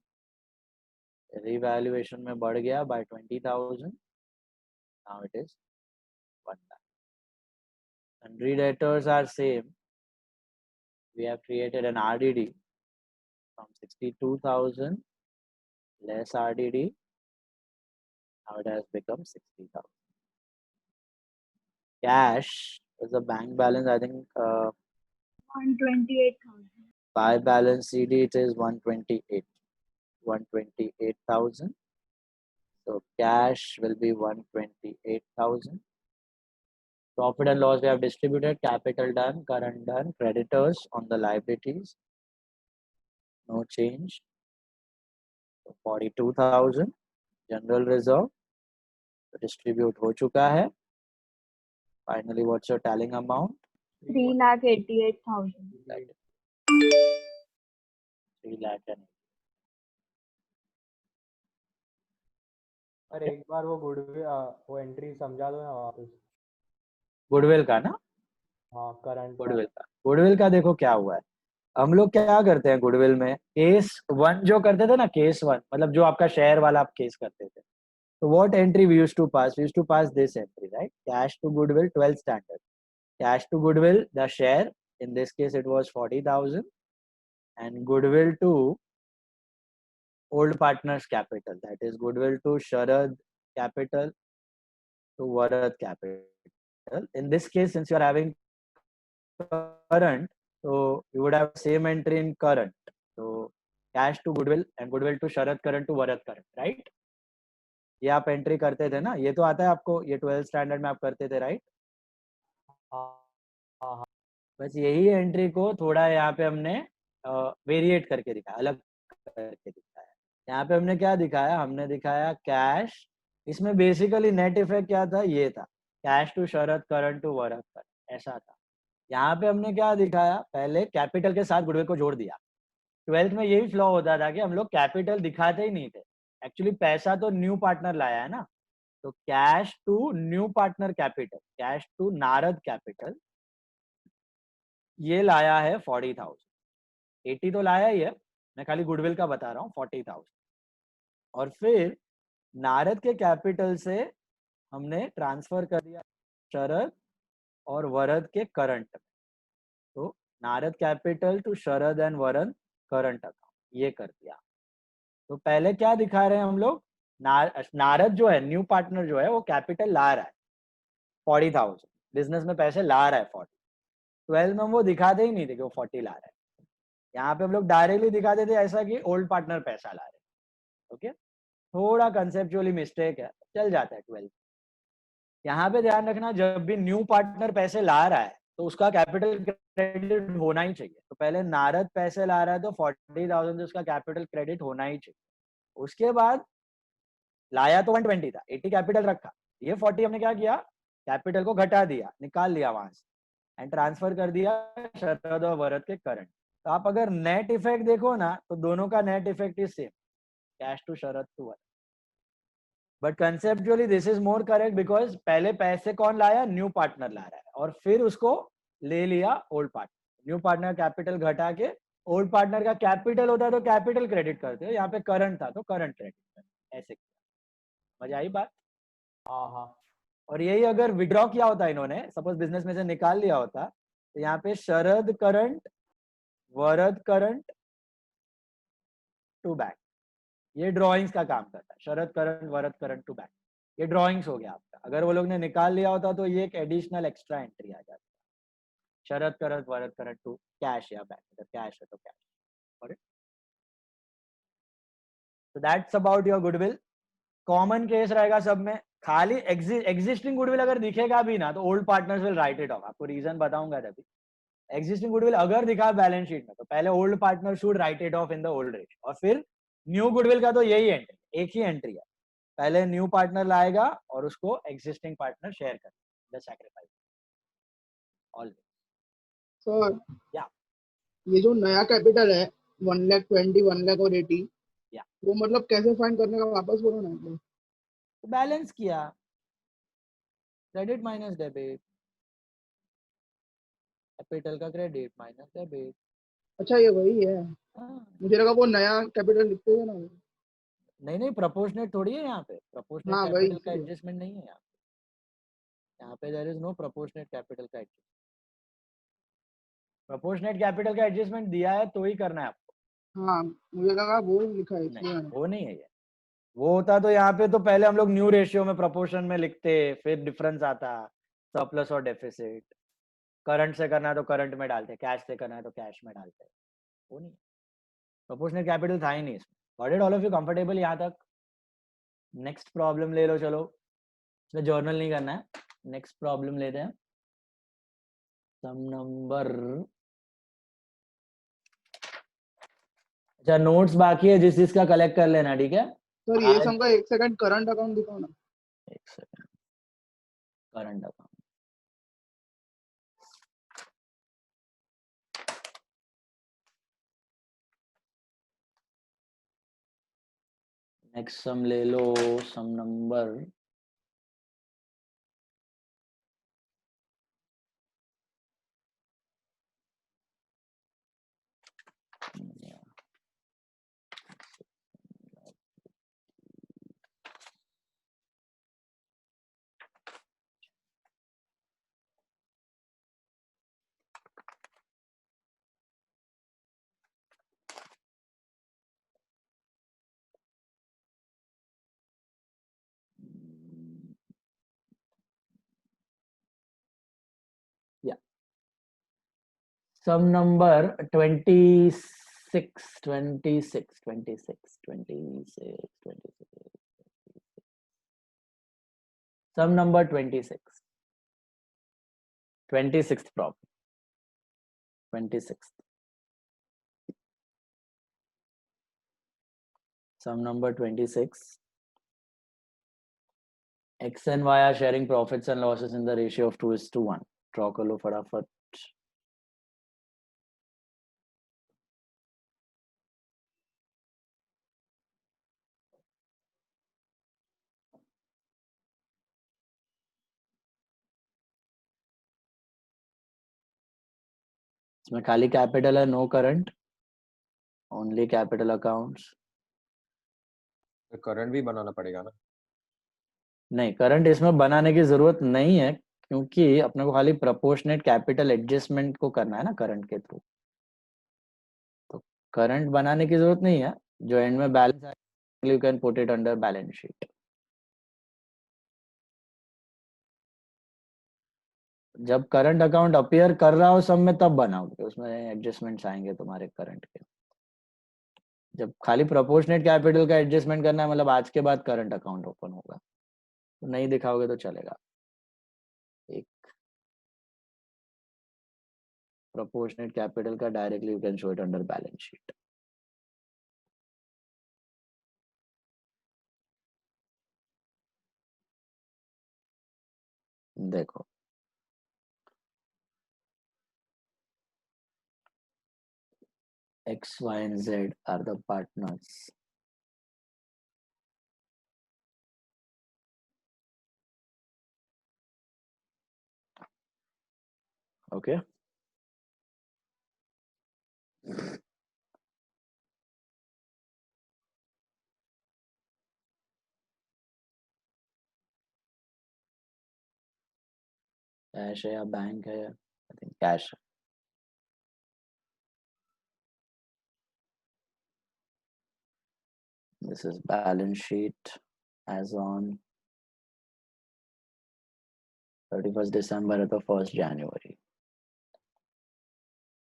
रीवैल्यूएशन में बढ़ गया by 20,000. Now it is 1 lakh. Sundry debtors are same. We have created an RDD from 62,000 less RDD. Now it has become 60,000. Cash is the bank balance. I think 128,000. by balance CD it is 128,000. So cash will be 128,000. Profit and loss we have distributed. Capital done, current done, creditors on the liabilities. No change. So 42,000. General reserve distribute हो चुका है. Finally, what's your tallying amount? 3,88,000. 3 lakh and और एक बार वो goodwill वो entry समझा दो ना वापस. गुडविल का ना. हाँ, करंट गुडविल का देखो क्या हुआ है. हम लोग क्या करते हैं गुडविल में, केस 1 जो करते थे ना, केस 1 मतलब जो आपका शेयर वाला आप केस करते थे. तो what entry we used to pass? We used to pass this entry, right? Cash to goodwill 12 standard. Cash to goodwill the share, in this case it was 40,000, and goodwill to old partners capital, that is goodwill to Sharad capital to Bharat Capital. In this case, since you are having current, so you would have same entry in current. So cash to goodwill and goodwill to Sharad current to Bharat current, right? ये आप entry करते थे ना, ये तो आता है आपको, ये 12th स्टैंडर्ड में आप करते थे, राइट? हाँ बस यही एंट्री को थोड़ा यहाँ पे हमने वेरिएट करके दिखाया, अलग करके दिखाया। यहाँ पे हमने क्या दिखाया, हमने दिखाया कैश, इसमें बेसिकली नेट इफेक्ट क्या था, ये था cash to Sharad current to Varad current, ऐसा था। यहाँ पे हमने क्या दिखाया, पहले कैपिटल के साथ गुडविल को जोड़ दिया। 12th में यही फ्लॉ होता था कि हम लोग कैपिटल दिखाते ही नहीं थे, एक्चुअली पैसा तो न्यू पार्टनर लाया है ना, तो cash to new partner capital, cash to Narad capital, ये लाया है 40,000। 80 तो लाया ही है, मैं खाली गुडविल का बता रहा हूँ, 40,000। और फिर नारद के कैपिटल से हमने ट्रांसफर कर दिया शरद और वरद के करंट में, तो Narad capital to Sharad and Varad current account, ये कर दिया। तो पहले क्या दिखा रहे हैं हम लोग, नारद जो है न्यू पार्टनर जो है वो कैपिटल ला रहा है 40,000, बिजनेस में पैसे ला रहा है 40। 12 में हम वो दिखाते ही नहीं थे कि वो 40 ला रहा है, यहाँ पे हम लोग डायरेक्टली दिखाते थे ऐसा कि ओल्ड पार्टनर पैसा ला रहे हैं। ओके, थोड़ा कंसेप्चुअली मिस्टेक है, चल जाता है 12। यहाँ पे ध्यान रखना, जब भी न्यू पार्टनर पैसे ला रहा है तो उसका कैपिटल क्रेडिट होना ही चाहिए। तो पहले नारद पैसे ला रहा है तो 40,000 से उसका कैपिटल क्रेडिट होना ही चाहिए। उसके बाद लाया तो 120 था, 80 कैपिटल रखा, ये 40 हमने क्या किया, कैपिटल को घटा दिया, निकाल लिया वहां से एंड ट्रांसफर कर दिया शरद और वरद के करंट। तो आप अगर नेट इफेक्ट देखो ना, तो दोनों का net effect is same, cash to Sharad to Varad. But conceptually this is more correct because पहले पैसे कौन लाया, न्यू पार्टनर ला रहा है, और फिर उसको ले लिया old partner. New partner capital घटा के ओल्ड पार्टनर का कैपिटल होता है तो कैपिटल क्रेडिट करते हो, यहाँ पे करंट था तो करंट क्रेडिट करते, ऐसे किया। मजा आई बात? हाँ। और यही अगर विड्रॉ किया होता इन्होंने, सपोज बिजनेस में से निकाल लिया होता, तो यहाँ पे Sharad current Varad current to back, ये ड्रॉइंग्स का काम करता है, Sharad current Varad current to back, ये ड्रॉइंग्स हो गया आपका। अगर वो लोग ने निकाल लिया होता तो ये एक एडिशनल एक्स्ट्रा एंट्री आ जाती, Sharad current Varad current to cash या बैक, अगर कैश है तो कैश। तो that's about your goodwill. Common case रहेगा सब में, खाली एग्जिस्टिंग गुडविल अगर दिखेगा भी ना तो old partners will write it of, आपको रीजन बताऊंगा तभी। एग्जिस्टिंग गुडविल अगर दिखा बैलेंस शीट में तो पहले old partner should write it of in the old ratio, और फिर न्यू गुडविल का तो यही एंट्री, एक ही एंट्री है, पहले न्यू पार्टनर लाएगा और उसको एग्जिस्टिंग पार्टनर शेयर करेगा, द सैक्रिफाइस ऑलवेज। सर या ये जो नया कैपिटल है 1,20,000 1,00,000 और 80, या वो मतलब कैसे फाइंड करने का, वापस बोलो ना मतलब। तो बैलेंस किया, क्रेडिट माइनस डेबिट, कैपिटल का क्रेडिट माइनस डेबिट। अच्छा ये वही है, मुझे लगा वो नया कैपिटल लिखते हैं ना। नहीं, प्रोपोर्शनेट थोड़ी है यहाँ पे, प्रोपोर्शनेट हाँ वही, कैपिटल का एडजस्टमेंट नहीं है यहाँ पे there is no proportionate capital का एडजस्टमेंट। प्रोपोर्शनेट कैपिटल का एडजस्टमेंट दिया है तो ही करना है आपको। हाँ मुझे लगा वो लिखा है नहीं, इसलिए। वो नहीं है ये, वो होता तो यहाँ पे तो पहले हम लोग न्यू रेशियो में प्रोपोर्शन में लिखते, फिर डिफरेंस आता, सरप्लस और डेफिसिट, करंट से करना है तो करंट में डालते, कैश से करना है तो कैश में डालते, वो नहीं, प्रोपोर्शनेट कैपिटल था ही नहीं इसमें। Got it all of you comfortable यहाँ तक? नेक्स्ट प्रॉब्लम ले लो, चलो इसमें जर्नल नहीं करना है, नेक्स्ट प्रॉब्लम लेते हैं, सम नंबर, अच्छा नोट्स बाकी है, जिस का कलेक्ट कर लेना, ठीक है? सर ये सम का 1 सेकंड करंट अकाउंट दिखाओ ना। एक second, current account, next sum ले लो, सम number Sum number 26, 26, 26, 26, 26. Sum number 26. 26th problem. 26th. Sum number 26. X and Y are sharing profits and losses in the ratio of 2:1. Draw कर लो फटाफट. इसमें खाली capital है, no current, only capital accounts. तो current भी बनाना पड़ेगा ना. नहीं, करंट इसमें बनाने की जरूरत नहीं है क्योंकि अपने को खाली प्रोपोर्शनेट कैपिटल एडजस्टमेंट को करना है ना करंट के थ्रू. तो करंट बनाने की जरूरत नहीं है. जो एंड में बैलेंस आएगा you can put it under balance sheet. जब करंट अकाउंट अपीयर कर रहा हो सब में तब बनाओगे, उसमें एडजस्टमेंट्स आएंगे तुम्हारे करंट के. जब खाली प्रोपोर्शनेट कैपिटल का एडजस्टमेंट करना है मतलब आज के बाद करंट अकाउंट ओपन होगा, तो नहीं दिखाओगे तो चलेगा. एक प्रोपोर्शनेट कैपिटल का directly you can show it under balance sheet. देखो X, Y and Z are the partners. Okay. Cash है या बैंक है? I think cash. This is balance sheet as on 31st December to 1st January.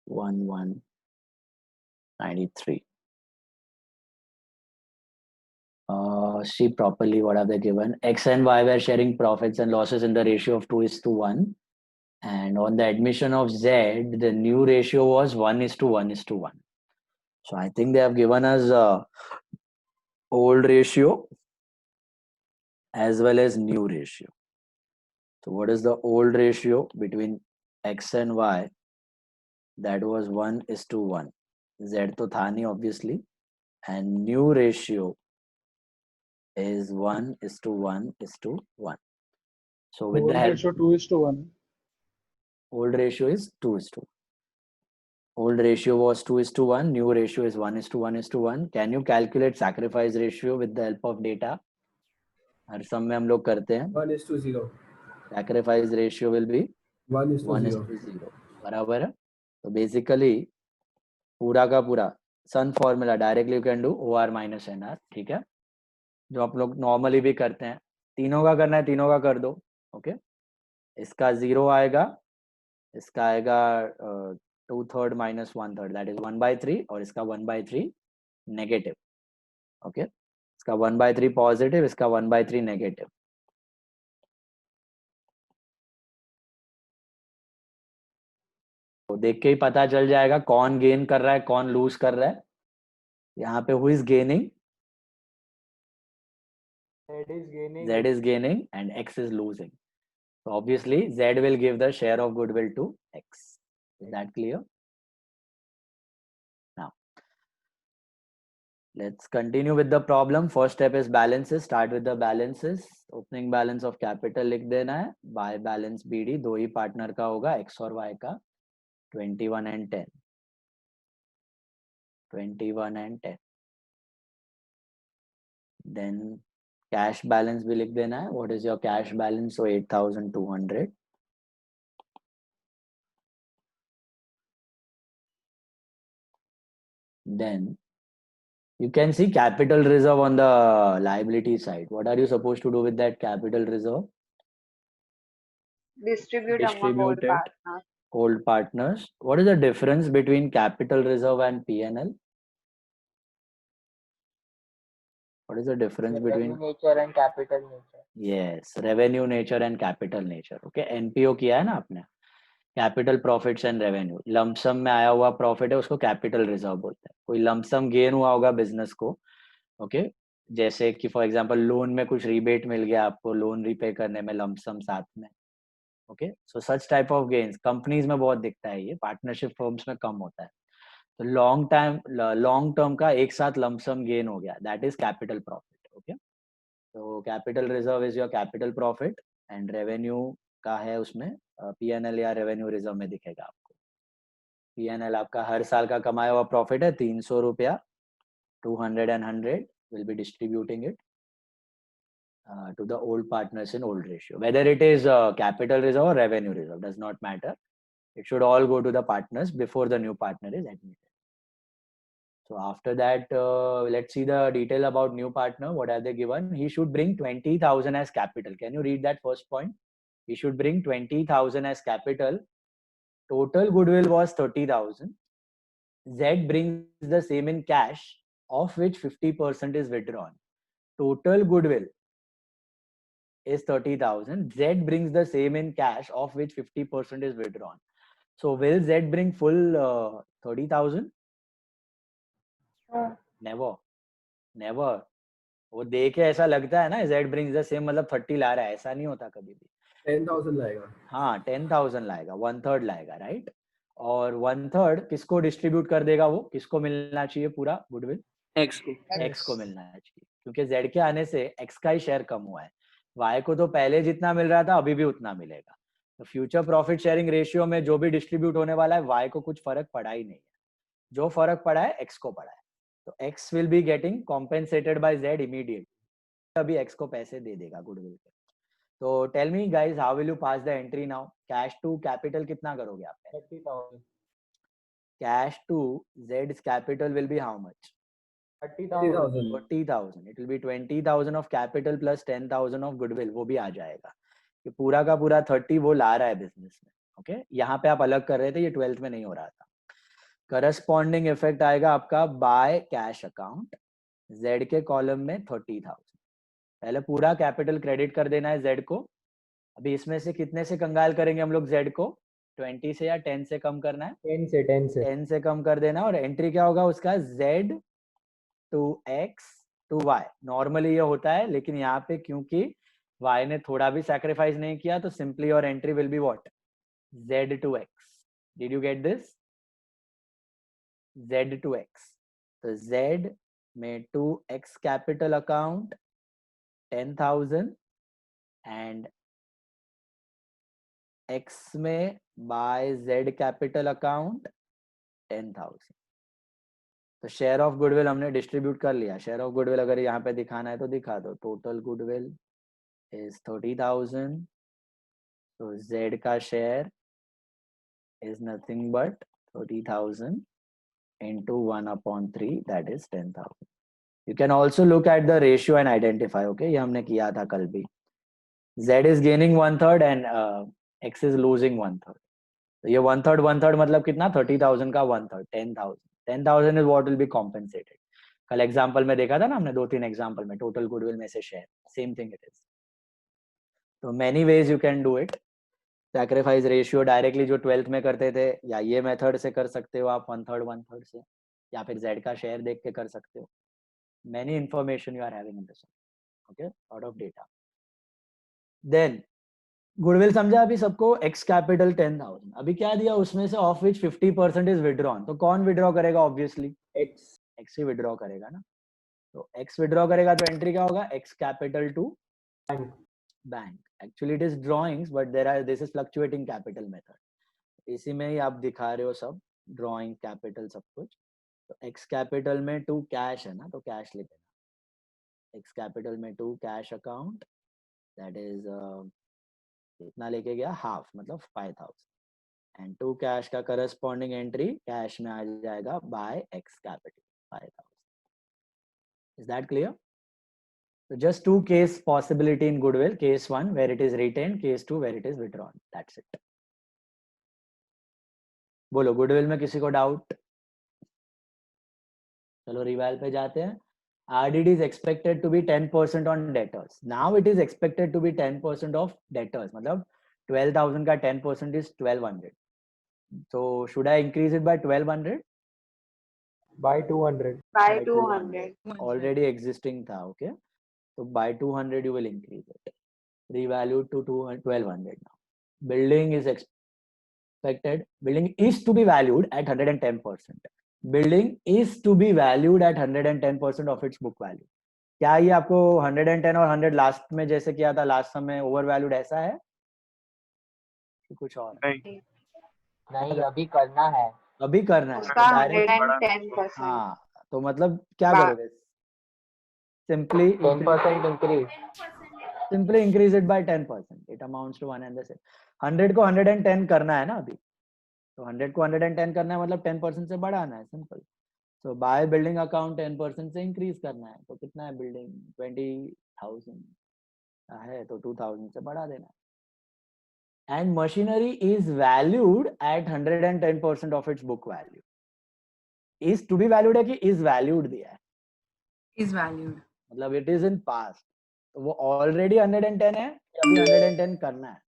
1193. See properly what have they given. X and Y were sharing profits and losses in the ratio of 2:1. And on the admission of Z, the new ratio was 1:1:1. So I think they have given us old ratio as well as new ratio. So what is the old ratio between X and Y? That was 1:1. Z to tha nahi obviously. And new ratio is 1:1:1. So with the help, ratio 2:1. old ratio is 2:1. Old ratio was 2:1. New ratio is 1:1:1. Can you calculate sacrifice ratio with the help of data? हर सम में हम लोग करते हैं. 1:0. Sacrifice ratio will be 1:0. 1:0. बराबर है. तो basically पूरा का पूरा sum formula directly you can do OR minus NR. ठीक है, जो आप लोग नॉर्मली भी करते हैं. तीनों का करना है, तीनों का कर दो. ओके, इसका 0 आएगा, इसका आएगा 2/3 minus 1/3, दैट इज 1/3, और इसका 1/3 नेगेटिव. ओके, इसका 1/3 पॉजिटिव, इसका 1/3 नेगेटिव. तो देख के ही पता चल जाएगा कौन गेन कर रहा है, कौन लूज कर रहा है. यहाँ पे who is gaining? Z is gaining and X is losing. So obviously Z will give the share of goodwill to X. Is that clear? Now let's continue with the problem. First step is balances. Start with the balances. Opening balance of capital लिख देना है. By balance BD दो ही partner का होगा, X और Y का. 21 and 10. 21 and 10. Then cash balance भी लिख देना है. What is your cash balance? So 8,200. Then you can see capital reserve on the liability side. What are you supposed to do with that capital reserve? Distribute among all Distribute it partners. old partners. What is the difference between capital reserve and P&L? What is the difference revenue between nature and capital nature. yes revenue nature and capital nature? Okay, NPO किया है ना आपने, capital profits and revenue. Lump sum में आया हुआ profit है उसको capital reserve बोलते हैं. कोई लमसम गेन हुआ होगा बिजनेस को, ओके, जैसे कि फॉर एग्जांपल लोन में कुछ रिबेट मिल गया आपको लोन रिपे करने में लमसम साथ में. Okay, so such type of gains companies में बहुत दिखता है, ये पार्टनरशिप फर्म्स में कम होता है. तो लॉन्ग टर्म का एक साथ लमसम गेन हो गया, that is capital profit. Okay, तो capital reserve is your capital profit and revenue का है उसमें P&L या रेवेन्यू रिजर्व में दिखेगा आपको. P&L आपका हर साल का कमाया हुआ प्रॉफिट है 300 रुपया, 200 and 100 will be distributing it to the old partners in old ratio. Whether it is capital reserve or revenue reserve does not matter. It should all go to the partners before the new partner is admitted. So after that, let's see the detail about new partner. What are they given? He should bring 20,000 as capital. Can you read that first point? He should bring 20,000 as capital. Total goodwill was 30,000. Z brings the same in cash, of which 50% is withdrawn. Total goodwill is 30,000. Z brings the same in cash, of which 50% is withdrawn. So will Z bring full 30,000? Never. Never. वो देखे ऐसा लगता है ना Z brings the same मतलब 30 ला रहा है, ऐसा नहीं होता कभी भी. 10,000 लाएगा. हाँ 10,000 लाएगा, 1/3 लाएगा, राइट. और 1/3 किसको डिस्ट्रीब्यूट कर देगा, वो किसको मिलना चाहिए पूरा गुडविल? X को. X को मिलना चाहिए, क्योंकि Z के आने से X का ही शेयर कम हुआ है. Y को तो पहले जितना मिल रहा था अभी भी उतना मिलेगा. तो फ्यूचर प्रॉफिट शेयरिंग रेशियो में जो भी डिस्ट्रीब्यूट होने वाला है Y को कुछ फर्क पड़ा ही नहीं है. जो फर्क पड़ा है X को पड़ा है. तो X will be getting compensated by Z immediately. अभी X को पैसे दे देगा गुडविल के. तो tell me guys, how will you pass the entry now? Cash to capital कितना करोगे आप? 30,000. Cash to Z's capital will be how much? 30,000. 40,000. It will be 20,000 of capital plus 10,000 of goodwill. वो भी आ जाएगा. ये पूरा का पूरा 30 वो ला रहा है बिजनेस में. ओके, यहाँ पे आप अलग कर रहे थे, ये 12th में नहीं हो रहा था. करस्पॉन्डिंग इफेक्ट आएगा आपका बाय कैश अकाउंट. Z के कॉलम में 30,000. पहले पूरा कैपिटल क्रेडिट कर देना है Z को. अभी इसमें से कितने से कंगाल करेंगे हम लोग Z को? 20 से या 10 से कम करना है? 10 से कम कर देना. और एंट्री क्या होगा उसका? Z to X to Y. Normally ये होता है, लेकिन यहाँ पे क्योंकि Y ने थोड़ा भी सैक्रिफाइस नहीं किया तो सिंपली और entry will be what? Z to X. Did you get this? Z to X. तो Z में to X capital account 10,000 and X में बाय Z कैपिटल अकाउंट 10,000. तो शेयर ऑफ गुडविल हमने डिस्ट्रीब्यूट कर लिया. शेयर ऑफ गुडविल अगर यहाँ पे दिखाना है तो दिखा दो. Total goodwill is 30,000. तो Z का share is nothing but 30,000 into 1/3, that is 10,000. You can also look at the ratio and identify. Okay, ये हमने किया था कल भी. Z is gaining 1/3 and X is losing 1/3. तो ये 1/3 मतलब कितना? 30,000 का 1/3 10,000. 10,000 is what will be compensated. कल एग्जांपल में देखा था ना हमने, 2-3 एग्जांपल में टोटल गुडविल में से share. Same thing it is. तो many ways you can do it. Sacrifice ratio directly जो 12th में करते थे, या ये मेथड से कर सकते हो आप 1/3 से, या फिर Z का शेयर देख के कर सकते हो. Many information you are having in this one. Okay, lot of data. Then goodwill समझा अभी सबको. X capital 10,000. अभी क्या दिया उसमें से? Of which 50% is withdrawn. तो कौन विड्रॉ करेगा? ऑब्वियसली X ही विड्रॉ करेगा ना. तो X विड्रॉ करेगा तो एंट्री क्या होगा? X capital to bank. Actually it is drawings but this is fluctuating capital method. इसी में ही आप दिखा रहे हो सब ड्रॉइंग कैपिटल सब कुछ. तो X कैपिटल में 2 कैश है ना, तो कैश लिख देना. X कैपिटल में 2 कैश अकाउंट, दैट इज कितना लेके गया? हाफ, मतलब 5,000. एंड 2 कैश का करस्पॉन्डिंग एंट्री कैश में आ जाएगा by X capital 5,000. Is that clear? So just 2 case possibility in goodwill. Case 1 where it is retained, case 2 where it is withdrawn. That's it. बोलो goodwill में किसी को doubt? चलो revile पे जाते हैं. RDD is expected to be 10% on debtors. Now it is expected to be 10% of debtors. मतलब 12,000 का 10% is 1200. So should I increase it by 1200? by 200. by By 200. Already existing था, okay? So by 200 you will increase it. Revalued to 1200 now. Building is expected. Building is to be valued at 110%. Building is to be valued at 110% of its book value. क्या ये आपको 110 और 100 last में जैसे किया था last समय over valued ऐसा है कि कुछ और? नहीं नहीं अभी करना है. अभी करना है उसका डायरेक्ट. 110%. हाँ तो मतलब क्या बा- करोगे? Simply 10% increase. Simply increase it by 10%. It amounts to 1 and the same. 100 को 110 करना है ना अभी, तो 100 को 110 करना है मतलब 10% से बढ़ाना है, सिंपल. तो बाय बिल्डिंग अकाउंट 10% से इंक्रीज करना है. तो कितना है बिल्डिंग? 20,000 है तो 2,000 से बढ़ा देना है. And machinery is valued at 110% of its book value. Is to be valued है कि इज वैल्यूड दिया है? is valued. मतलब इट इज इन पास्ट. तो वो ऑलरेडी 110 है या अभी 110 करना है?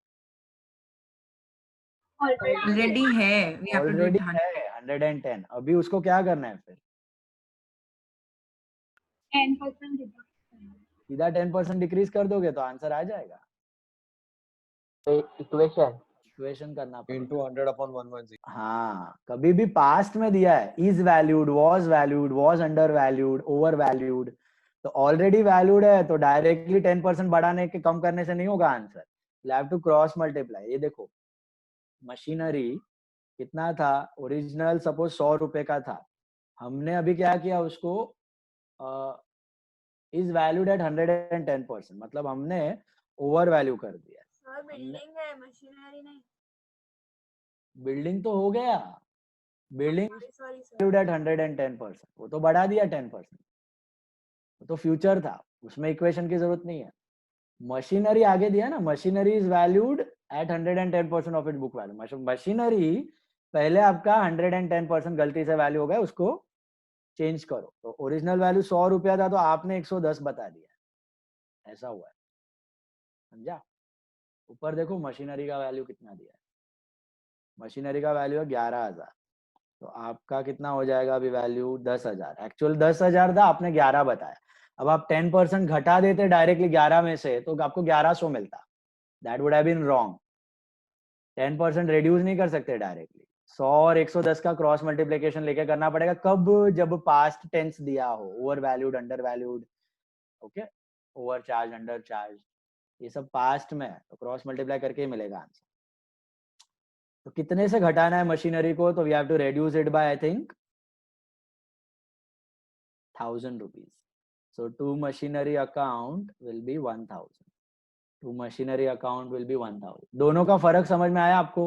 Already है. We have to do already it. है 110. अभी उसको क्या करना है फिर? 10% सीधा 10% डिक्रीज कर दोगे तो आंसर आ जाएगा. Equation. इक्वेशन करना पड़ेगा. into 100 upon 110. हाँ कभी भी पास्ट में दिया है is valued, was under valued, over valued, तो ऑलरेडी वैल्यूड है तो डायरेक्टली 10% बढ़ाने के कम करने से नहीं होगा answer. You have to cross multiply. ये देखो मशीनरी कितना था ओरिजिनल, सपोज 100 रुपए का था. हमने अभी क्या किया उसको इज वैल्यूड एट 110%. मतलब हमने ओवर वैल्यू कर दिया. सर बिल्डिंग है मशीनरी नहीं. बिल्डिंग तो हो गया. Building sorry valued at 110%. वो तो बढ़ा दिया 10%. वो तो फ्यूचर था, उसमें इक्वेशन की जरूरत नहीं है. मशीनरी आगे दिया ना, machinery is valued at 110% of it book value. Machinery पहले आपका 110% गलती से वैल्यू हो गया, उसको चेंज करो. तो ओरिजिनल वैल्यू 100 रुपया था तो आपने 110 बता दिया. ऐसा हुआ है, समझा? ऊपर देखो मशीनरी का वैल्यू कितना दिया है. मशीनरी का वैल्यू है 11,000. तो आपका कितना हो जाएगा अभी वैल्यू? 10,000. एक्चुअल 10,000 था, आपने 11 बताया. अब आप 10% घटा देते डायरेक्टली 11 में से तो आपको 1100 मिलता. That would have been wrong. 10% reduce नहीं कर सकते डायरेक्टली. 100 और 110 का क्रॉस मल्टीप्लिकेशन लेके करना पड़ेगा. कब? जब पास्ट टेंस दिया हो. Over valued, under valued, okay, over charge, under charge, ये सब पास्ट में है तो क्रॉस मल्टीप्लाई करके ही मिलेगा आंसर. तो कितने से घटाना है मशीनरी को? तो we have to reduce it by I think 1,000 rupees. So to machinery account will be 1,000. To machinery account will be 1,000. दोनों का फर्क समझ में आया आपको?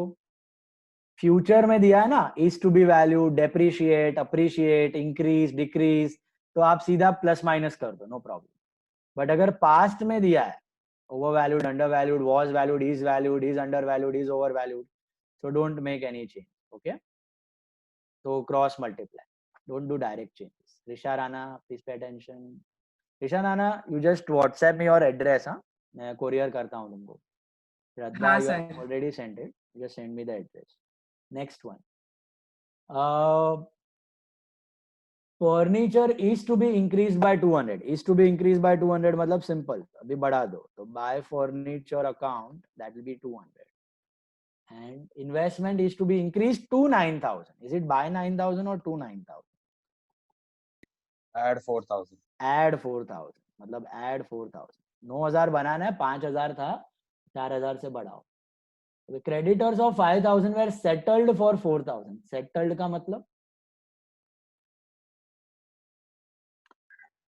फ्यूचर में दिया है ना is to be valued, depreciate, appreciate, increase, decrease, तो आप सीधा प्लस माइनस कर दो, नो प्रॉब्लम. बट अगर पास्ट में दिया है over valued, under valued, was valued, is under valued, is over valued, so don't make any change. Okay, so cross multiply, don't do direct changes. Risha Rana, please pay attention. Risha Rana, you just WhatsApp me your address. हाँ, मैं courier करता हूँ तुमको. Shraddha, हाँ, you sir. have already sent it. Just send me the address. Next one. Furniture is to be increased by 200. Is to be increased by 200 मतलब simple. अभी बढ़ा दो. तो buy furniture account that will be 200. And investment is to be increased to 9,000. Is it by 9,000 or to 9,000? Add 4,000. Add 4,000 मतलब add 4,000. 9,000 बनाना है, 5,000 था, 4,000 से बढ़ाओ. The creditors of 5,000 were settled for 4,000. Settled का मतलब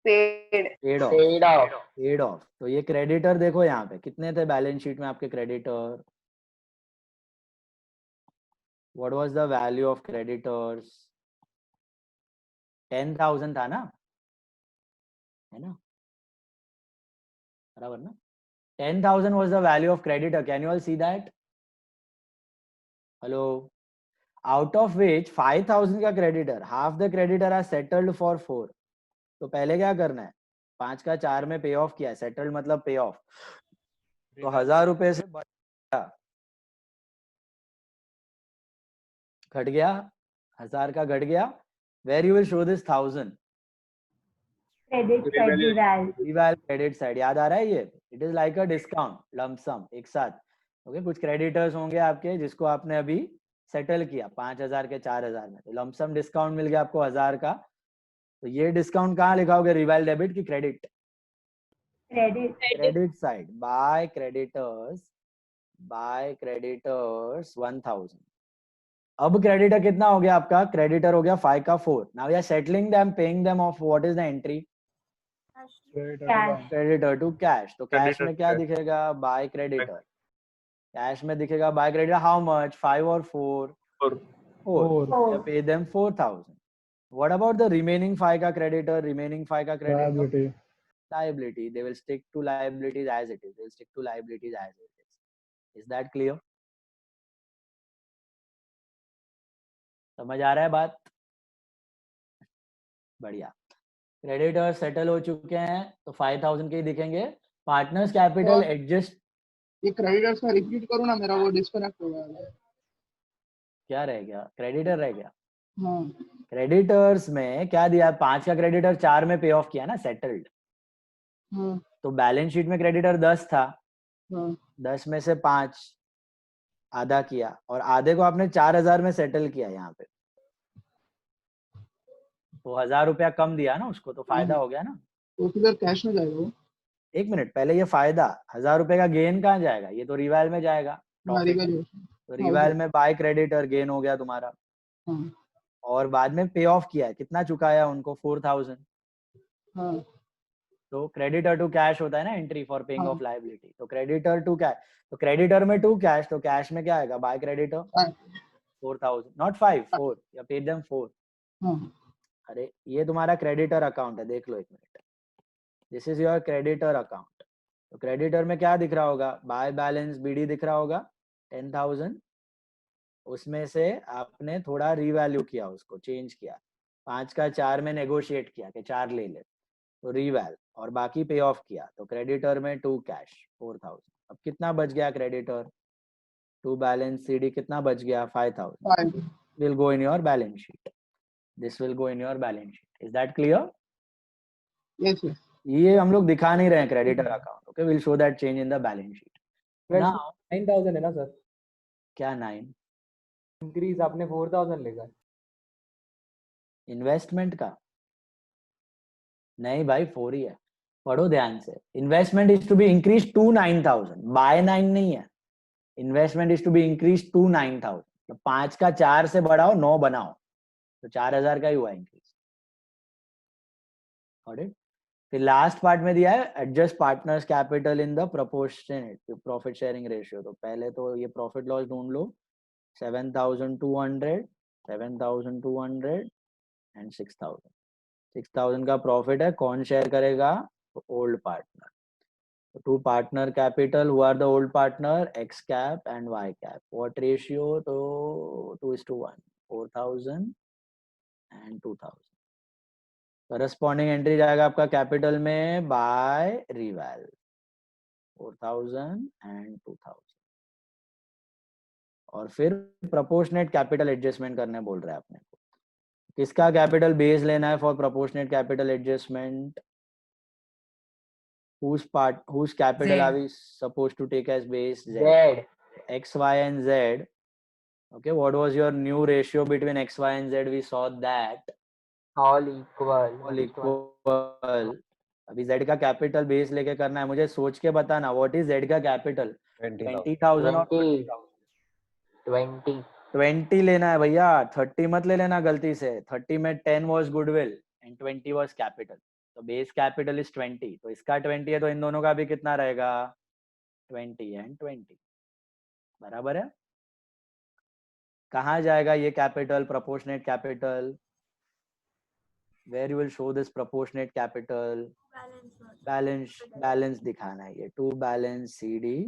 paid off. Paid off. Paid off. तो ये creditor देखो यहाँ पे कितने थे बैलेंस शीट में आपके creditor. What was the value of creditors? 10,000 था ना, है ना, बराबर ना? 10,000 was the value of creditor. Can you all see that? Hello. Out of which 5,000 का creditor, half the creditor are settled for 4। तो पहले क्या करना है, 5 का 4 में पे ऑफ किया, सेटल्ड मतलब पे ऑफ, तो 1000 रुपए से घट गया, 1000 का घट गया। Where you will show this 1000? Credit side रिवाल रिवाल क्रेडिट साइड, याद आ रहा है ये? It is like a discount, lump sum एक साथ। ओके, कुछ क्रेडिटर्स होंगे आपके जिसको आपने अभी सेटल किया 5000 के 4000 में, तो लमसम डिस्काउंट मिल गया आपको 1000 का। तो ये डिस्काउंट कहाँ लिखाओगे, रिवाल डेबिट की credit? Credit credit side, by creditors 1000। अब क्रेडिटर कितना हो गया आपका, क्रेडिटर हो गया 5 का 4। Now we are settling them, paying them off, what is the entry? Cash creditor to cash. तो कैश Creditor में to क्या cash. दिखेगा, बाय क्रेडिटर। कैश में दिखेगा बाय क्रेडिटर, हाउ मच, 5 और 4? 4। Pay them 4000। What about the remaining 5 का creditor? Remaining 5 का creditor liability, they will stick to liabilities as it is, they will stick to liabilities as it is that clear? समझ आ रहा है बात? बढ़िया। Creditor settle हो चुके हैं तो 5000 के ही दिखेंगे। पार्टनर्स कैपिटल एडजस्ट, ये क्रेडिटर्स का रिपीट करूँ ना, मेरा वो डिस्कनेक्ट हो गया। क्या रह गया, क्रेडिटर रह गया। हाँ क्रेडिटर्स में क्या दिया, 5 का क्रेडिटर 4 में पे ऑफ किया ना, सेटल्ड। हाँ तो बैलेंस शीट में क्रेडिटर 10 था, हाँ 10 में से 5 आधा किया, और आधे को आपने 4000 में सेटल किया यहाँ पे, तो 1000 रुपया कम दिया ना उसको, तो फायदा हो गया ना। तो किधर कैश में जाएगा वो? एक मिनट, पहले ये फायदा 1000 रुपए का गेन कहाँ जाएगा, ये तो रिवाल में जाएगा, हमारी प्रॉफिट। वैल्यूएशन। तो रिवाल में बाय क्रेडिटर गेन हो गया तुम्हारा, हाँ और बाद में पे ऑफ किया है, कितना चुकाया उनको, 4000। हाँ तो क्रेडिटर टू कैश होता है ना एंट्री फॉर पेइंग हाँ ऑफ लायबिलिटी, तो क्रेडिटर टू कैश, तो क्रेडिटर में टू कैश, तो कैश में क्या आएगा, बाय क्रेडिटर 4000, नॉट 5, 4, या पे देम 4। हाँ अरे ये तुम्हारा क्रेडिटर अकाउंट है, देख लो एक minute, this is your creditor account. तो क्रेडिटर में क्या दिख रहा होगा, बाय बैलेंस बीडी दिख रहा होगा 10000, उसमें से आपने थोड़ा रीवैल्यू किया, उसको चेंज किया, 5 का 4 में नेगोशिएट किया कि 4 ले ले, तो रीवैल, और बाकी पे ऑफ किया, तो क्रेडिटर में टू कैश 4000। अब कितना बच गया क्रेडिटर, टू बैलेंस सीडी कितना बच गया, 5000 will go in your balance sheet, this will go in your balance sheet, is that clear? Yes yes ये हम लोग दिखा नहीं रहे हैं creditor account, okay, will show that change in the balance sheet. Now 9000 है ना सर, क्या 9 इंक्रीज आपने 4000 लेगा। इन्वेस्टमेंट का? नहीं भाई 4 ही है, पढ़ो ध्यान से। Investment is to be increase to 9000, by 9 नहीं है, investment is to be increase to 9000। तो 5 का 4 से बढ़ाओ 9 बनाओ, तो 4000 का ही हुआ इंक्रीज। फिर लास्ट पार्ट में दिया है adjust partners capital in the proportionate profit sharing ratio. तो पहले तो ये प्रॉफिट लॉस ढूंढ लो, 7200, 7200 एंड 6000। 6000 का प्रॉफिट है, कौन शेयर करेगा, तो ओल्ड पार्टनर। तो to partner capital, who are the old partner, X cap and Y cap, what ratio, तो 2:1, 4000 एंड 2000। करस्पॉन्डिंग एंट्री जाएगा आपका कैपिटल में बाय रिवैल 4000 एंड 2000, और फिर प्रोपोर्शनेट कैपिटल एडजस्टमेंट करने बोल रहा है अपने को। किसका कैपिटल बेस लेना है for proportionate capital adjustment, whose capital Z. are we supposed to take as base? Z. X, Y and Z. Okay, what was your new ratio between X, Y and Z? We saw that all equal. all equal. अभी Z का capital base लेके करना है, मुझे सोच के बताना what is Z का कैपिटल, 20,000 और 20 लेना है भैया, 30 मत ले लेना गलती से। 30 में 10 was goodwill and 20 was capital, तो बेस कैपिटल इज 20, तो इसका 20 है, तो इन दोनों का भी कितना रहेगा, 20 एंड 20, बराबर है। कहाँ जाएगा ये capital, proportionate capital, where you will show this proportionate capital, balance दिखाना है, ये टू बैलेंस सीडी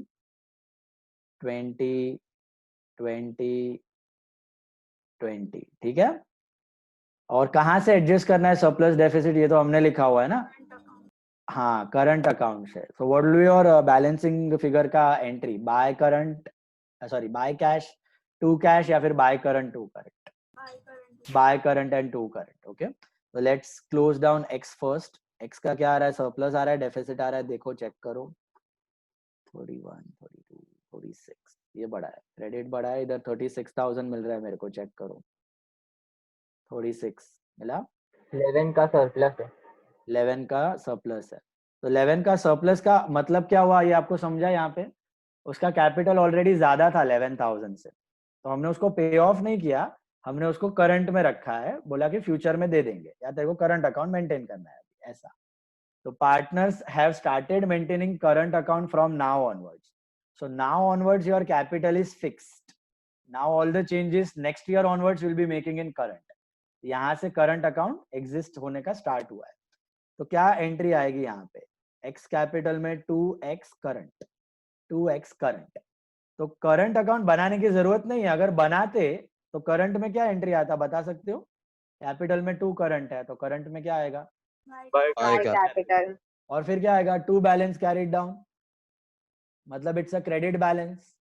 20 20 20, ठीक है। और कहाँ से एडजस्ट करना है सरप्लस डेफिसिट, ये तो हमने लिखा हुआ है ना, हाँ करंट अकाउंट से। So what will be your balancing figure का entry, by current, sorry by cash to cash, या फिर by current to current, by current and to current. Okay, तो let's close down X first. X का क्या आ रहा है, surplus आ रहा है, डेफिसिट आ रहा है, देखो चेक करो, 41, 42, 46, ये बड़ा है, क्रेडिट बड़ा है, इधर 36,000 मिल रहा है मेरे को, चेक करो 36 मिला, 11 का सरप्लस है। 11 का सरप्लस है। तो 11 का सरप्लस का मतलब क्या हुआ, ये आपको समझा यहाँ पे, उसका कैपिटल ऑलरेडी ज्यादा था 11,000 से, तो हमने उसको पे ऑफ नहीं किया, हमने उसको करंट में रखा है, बोला कि फ्यूचर में दे देंगे, या तेरे को करंट अकाउंट मेंटेन करना है ऐसा। तो partners have started maintaining current account from now onwards. So now onwards your capital is fixed, now all the changes next year onwards will be making in current. यहाँ से current account exist होने का start हुआ है। तो क्या entry आएगी यहाँ पे, एक्स कैपिटल में 2x करंट, 2x करंट। तो करंट अकाउंट बनाने की जरूरत नहीं है, अगर बनाते तो करंट में क्या एंट्री आता बता सकते हो, कैपिटल में 2 करंट है, तो करंट में क्या आएगा, बाय बाय कैपिटल। और फिर क्या आएगा, 2 बैलेंस कैरिड डाउन, मतलब it's a credit balance.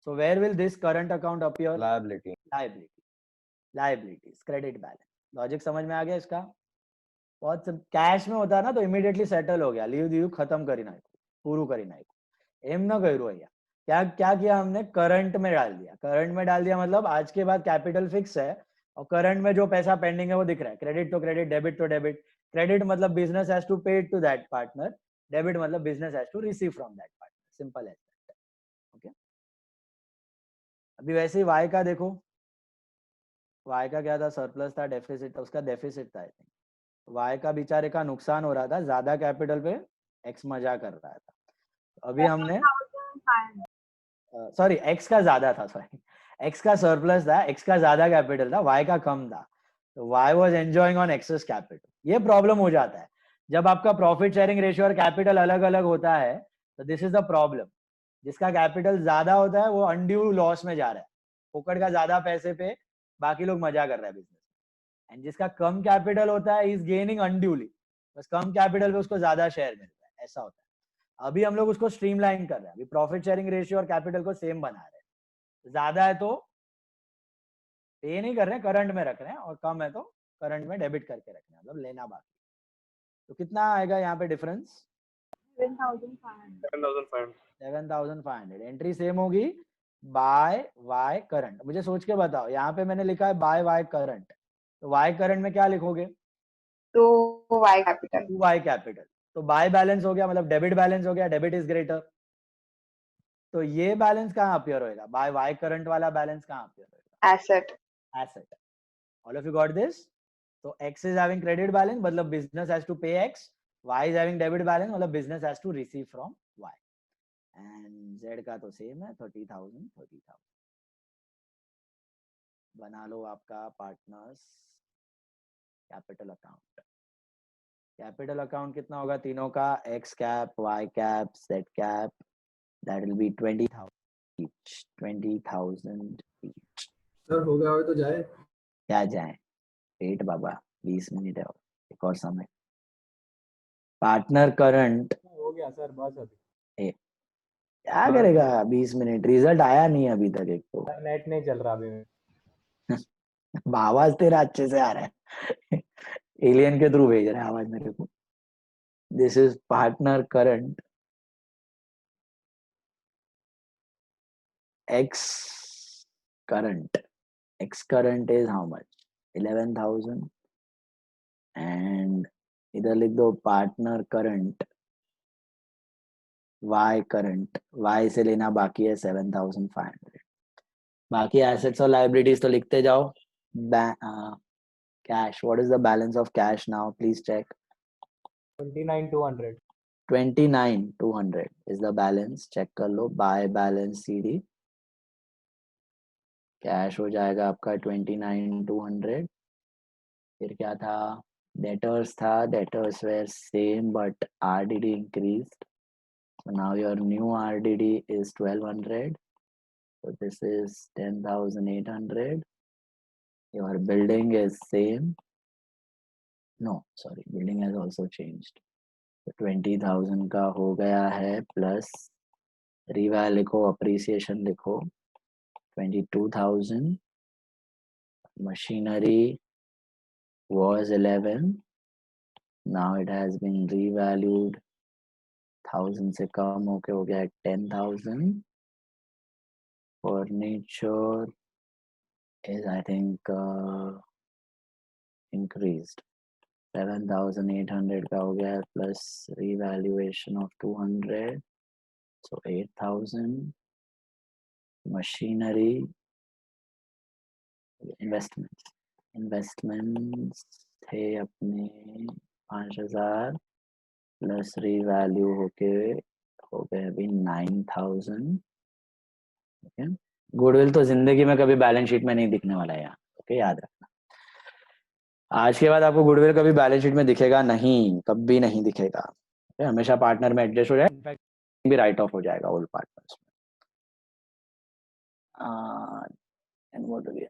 So where will this current account appear, liability. Liabilities, credit balance. Logic समझ में आ गया इसका, बहुत कैश में होता है ना तो इमीडिएटली सेटल हो गया, लीव दीव खत्म करी ना, पूरू करी ना, एम ना करू भैया। क्या क्या किया हमने, करंट में डाल दिया, करंट में डाल दिया मतलब आज के बाद कैपिटल फिक्स है, और करंट में जो पैसा पेंडिंग है वो दिख रहा है, क्रेडिट तो क्रेडिट, डेबिट तो डेबिट। क्रेडिट मतलब business has to pay to that partner, debit मतलब business has to receive from that partner, simple as that. Okay, अभी वैसे ही वाई का देखो, वाई का क्या था, सरप्लस था, डेफिसिट था, उसका डेफिसिट था आई थिंक। वाई का बेचारे का नुकसान हो रहा था, ज्यादा कैपिटल पे एक्स मजा कर रहा था। अभी हमने सॉरी एक्स का ज्यादा था, सॉरी एक्स का सरप्लस था, एक्स का ज्यादा कैपिटल था, वाई का कम था, तो Y was enjoying on excess capital. ये प्रॉब्लम हो जाता है जब आपका प्रॉफिट शेयरिंग रेशियो और कैपिटल अलग अलग होता है, तो दिस इज द प्रॉब्लम। जिसका कैपिटल ज्यादा होता है वो अनड्यू लॉस में जा रहा है, फोकट का ज्यादा पैसे पे बाकी लोग मजा कर रहे हैं बिजनेस, एंड जिसका कम कैपिटल होता है इज गेनिंग अनड्यूली, बस कम कैपिटल पे उसको ज्यादा शेयर मिलता है, ऐसा होता है। अभी हम लोग उसको स्ट्रीमलाइन कर रहे हैं, अभी प्रॉफिट शेयरिंग रेशियो और कैपिटल को सेम बना रहे हैं, ज्यादा है तो पे नहीं कर रहे हैं, करंट में रख रहे हैं, और कम है तो करंट में डेबिट करके रख रहे हैं, मतलब लेना बाकी। तो कितना आएगा यहाँ पे डिफरेंस, 7,500, एंट्री सेम होगी, बाय वाई करंट। मुझे सोच के बताओ, यहाँ पे मैंने लिखा है बाय वाई करंट, तो वाई करंट में क्या लिखोगे, to Y capital. 2y capital. तो बाय बैलेंस हो गया, मतलब डेबिट बैलेंस हो गया, डेबिट इज ग्रेटर, तो ये बैलेंस कहाँ अपीयर होएगा, बाय वाई करंट वाला बैलेंस कहाँ अपीयर होएगा, asset. Asset. All of you got this. तो x is having credit balance, मतलब business has to pay x, y is having debit balance, मतलब business has to receive from y, and z का तो same है, 30,000 30,000। बना लो आपका partners capital account. Capital account कितना होगा तीनों का, x cap, y cap, z cap, that will be 20,000 each, 20,000 each। Sir हो गया हो तो जाए। क्या जाए, वेट बाबा 20 मिनट है और एक और समय। पार्टनर करंट हो गया सर, बस अभी क्या करेगा 20 मिनट, रिजल्ट आया नहीं अभी तक एक तो। नेट नहीं चल रहा अभी में। आवाज तेरा अच्छे से आ रहा है एलियन के थ्रू भेज रहा है आवाज मेरे को। This is partner current X current, X current is how much, 11,000, and इधर लिख दो partner current Y current, Y से लेना बाकी है 7,500। बाकी एसेट्स और लाइबिलिटीज तो लिखते जाओ। Cash, what is the balance of cash now, please check. 29,200। 29,200 is the balance, check कर लो, बाय बैलेंस सीडी, कैश हो जाएगा आपका 29,200। फिर क्या था, डेटर्स था, debtors were same but RDD increased, so now your new RDD is 1,200, so this is 10,800, your building is same. No, sorry, building has also changed. तो 20,000 का हो गया है प्लस रिवैल लिखो, अप्रिसिएशन लिखो 22,000. Machinery was 11. Now it has been revalued 1,000 से कम होके हो गया 10,000. Furniture is I think increased 7,800 का हो गया plus revaluation of 200, so 8,000. Machinery, investments थे अपने 5,000 प्लस रीवैल्यू होके हो गए अभी 9,000. ओके, गुडविल तो जिंदगी में कभी बैलेंस शीट में नहीं दिखने वाला है यहाँ. ओके, याद रखना. आज के बाद आपको गुडविल कभी बैलेंस शीट में दिखेगा नहीं, कभी नहीं दिखेगा. ओके, हमेशा पार्टनर में एडजस्ट हो जाए, इनफैक्ट भी राइट ऑफ हो जाएगा ओल्ड पार्टनर्स में. And what do we have?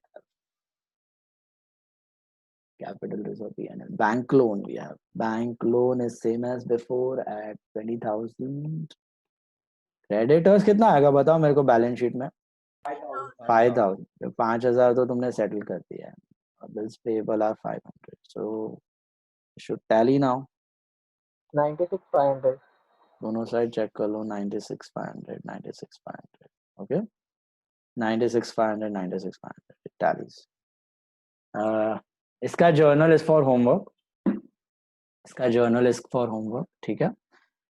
Capital reserve P&L. Bank loan we have. Bank loan is same as before at 20,000. Creditors कितना आएगा बताओ मेरे को बैलेंस शीट में? 5,000. 5,000 तो तुमने सेटल कर दिया है. Bills payable are 500. So should tally now. 96,500. दोनों साइड चेक कर लो. 96,500, 96,500. Okay. 96,500, 96,500. It tallies. इसका जर्नल इज फॉर होमवर्क. इसका जर्नल इज फॉर होमवर्क. ठीक है,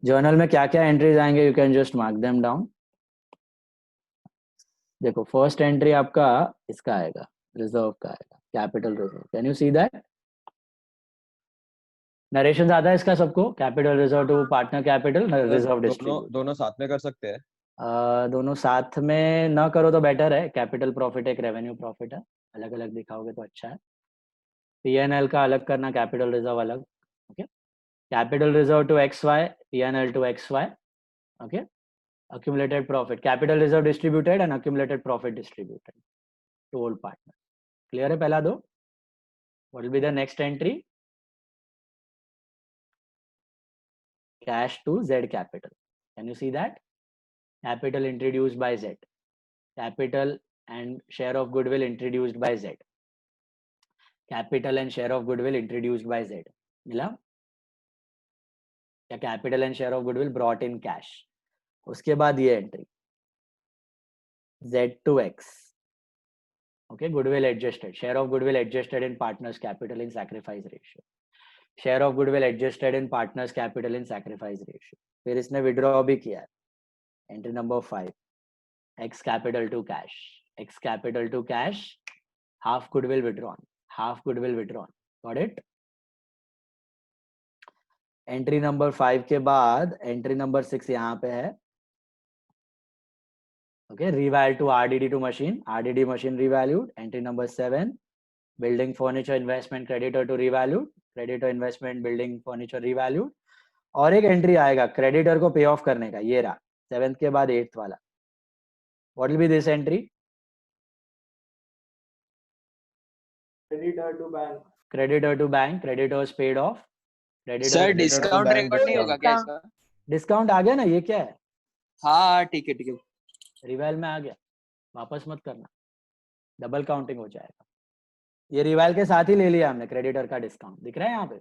जर्नल में क्या क्या एंट्रीज आएंगे, you can just mark them down. देखो, फर्स्ट एंट्री आपका इसका आएगा, रिजर्व का आएगा, capital reserve. Can you see that? Narration आता है इसका सबको? Capital reserve to partner capital, reserve distribute. दोनों साथ में कर सकते हैं. दोनों साथ में ना करो तो बेटर है. कैपिटल प्रॉफिट एक रेवेन्यू प्रॉफिट है, अलग अलग दिखाओगे तो अच्छा है. P&L का अलग करना, कैपिटल रिजर्व अलग. Okay, capital reserve to XY, P&L to XY. Okay, accumulated profit, capital reserve distributed and accumulated profit distributed to all partners. Clear है पहला दो? What will be the next entry? Cash to Z capital. Can you see that? Capital introduced by Z. Capital and share of goodwill introduced by Z. Capital and share of goodwill introduced by Z. मिला? या capital and share of goodwill brought in cash. उसके बाद ये entry Z to X. Okay, goodwill adjusted. Share of goodwill adjusted in partners capital in sacrifice ratio. Share of goodwill adjusted in partners capital in sacrifice ratio. फिर इसने withdraw भी किया है. Entry number 5. X capital to cash. X capital to cash. Half goodwill withdrawn. Half goodwill withdrawn. Got it? Entry number 5 के बाद entry number 6 यहाँ पे है. Okay, reval to RDD to machine. RDD machine revalued. Entry number 7. Building furniture investment creditor to revalued. Creditor investment building furniture revalued. और एक entry आएगा creditor को पे ऑफ करने का. ये रहा 7th के बाद 8th वाला. What will be this entry? Creditor to bank. Creditor to bank. Creditors paid off. Sir discount record नहीं होगा क्या इसका? डिस्काउंट आ गया ना. ये क्या है? हाँ ठीक है ठीक है. रिवाइल में आ गया. वापस मत करना, डबल काउंटिंग हो जाएगा. ये रिवाइल के साथ ही ले लिया हमने. क्रेडिटर का डिस्काउंट दिख रहा है यहाँ पे.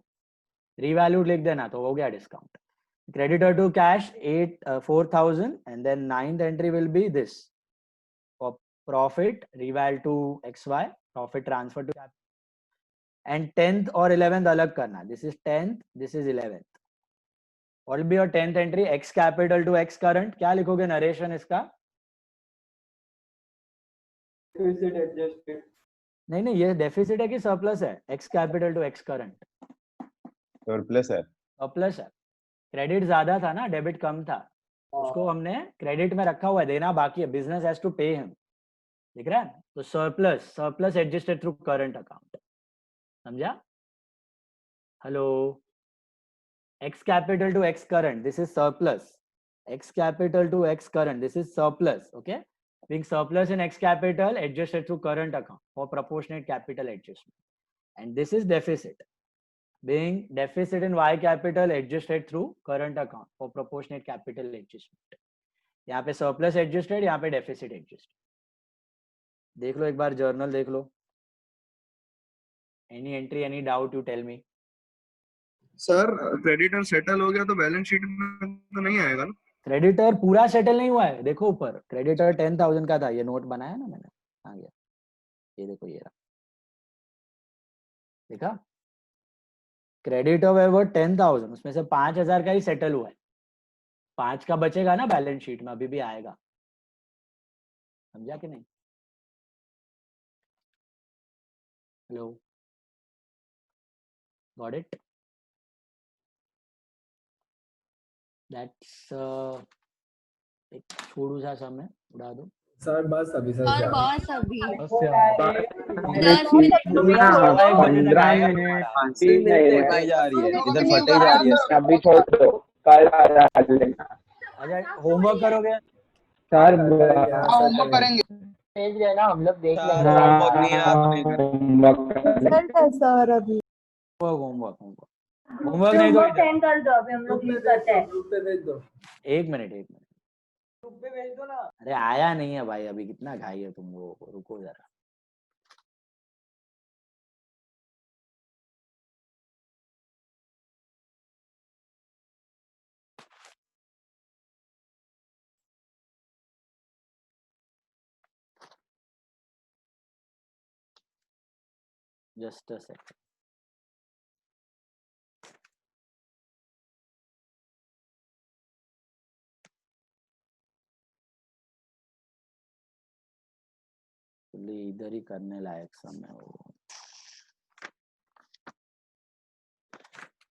रिवैल्यूड लिख देना तो हो गया discount. Creditor to cash 4,000 and then 9th entry will be this profit reval to XY, profit transfer to and 10th और 11th अलग करना. This is 10th, this is 11th. What will be your 10th entry? X capital to X current. क्या लिखोगे narration इसका? Deficit adjusted. नहीं, ये deficit है कि सरप्लस है? X capital to X current. Surplus है. सरप्लस है. क्रेडिट ज्यादा था ना, डेबिट कम था. उसको हमने क्रेडिट में रखा हुआ है, देना बाकी है. Business has to pay him. दिख रहा है? तो surplus adjusted through current account. समझा? Hello. X capital to X current, this is surplus. X capital to X current, this is surplus. Okay, being surplus in X capital adjusted through current account for proportionate capital adjustment, and this is deficit being deficit in Y capital adjusted through current account for proportionate capital adjustment. यहाँ पे surplus adjusted, यहाँ पे deficit adjusted. देख लो एक बार journal देख लो. Any entry, any doubt, you tell me. Sir creditor settle हो गया तो बैलेंस शीट में तो नहीं आएगा ना? क्रेडिटर पूरा सेटल नहीं हुआ है, देखो ऊपर क्रेडिटर 10,000 का था, ये नोट बनाया ना मैंने, आ गया ये देखो, ये रहा, देखा क्रेडिटर वे वो 10,000, उसमें से 5,000 का ही सेटल हुआ है, 5 का बचेगा ना बैलेंस शीट में, अभी भी आएगा, समझा कि नहीं? Hello, got it? दैट्स एक छोड़ू सा समय उड़ा दो सर बस अभी सर और क्या बस अभी बस 10 मिनट फटे जा रही है, इधर फटे जा रही है। अभी छोड़ दो, कल आ जाएगा। अच्छा होमवर्क करोगे? सर होमवर्क करेंगे। भेज रहे ना, हम लोग देख सर, लेंगे। होमवर्क नहीं है, आप नहीं कर। सर अभी होमवर्क होमवर्क नहीं तो सेंड कर दो, अभी हम लोग मिल करते हैं। ग्रुप पे भेज दो। एक मिनट ग्रुप पे भेज दो ना। अरे आया नहीं है भाई, अभी कितना घाई है तुम लोगों को, रुको जरा। Just a second. इधर ही करने लायक समय हो।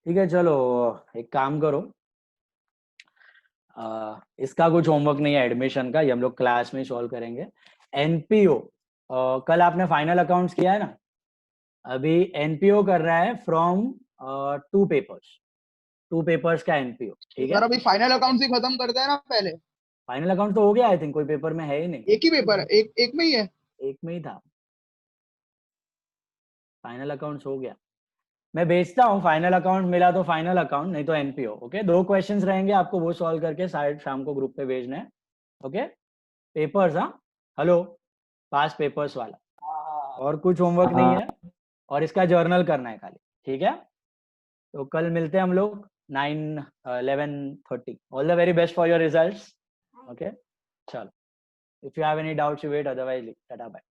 ठीक है चलो एक काम करो, इसका कुछ होमवर्क नहीं है एडमिशन का, ये हम लोग क्लास में सॉल्व करेंगे। एनपीओ कल आपने फाइनल अकाउंट्स किया है ना, अभी एनपीओ कर रहा है फ्रॉम 2 पेपर्स का एनपीओ। ठीक है सर अभी फाइनल अकाउंट ही खत्म करते हैं ना पहले। फाइनल अकाउंट तो हो गया, आई थिंक कोई पेपर में है ही नहीं। एक ही पेपर है, एक में ही है। एक में ही था, फाइनल अकाउंट्स हो गया। मैं भेजता हूँ, फाइनल अकाउंट मिला तो फाइनल अकाउंट, नहीं तो एनपीओ। ओके 2 क्वेश्चंस रहेंगे आपको, वो सॉल्व करके शाम को ग्रुप पे भेजना है। ओके पेपर्स, हाँ हेलो पास पेपर्स वाला, और कुछ होमवर्क नहीं है, और इसका जर्नल करना है खाली। ठीक है तो कल मिलते हैं हम लोग 11:30। All the very best for your results. Okay चलो, if you have any doubts you wait, otherwise tata bye.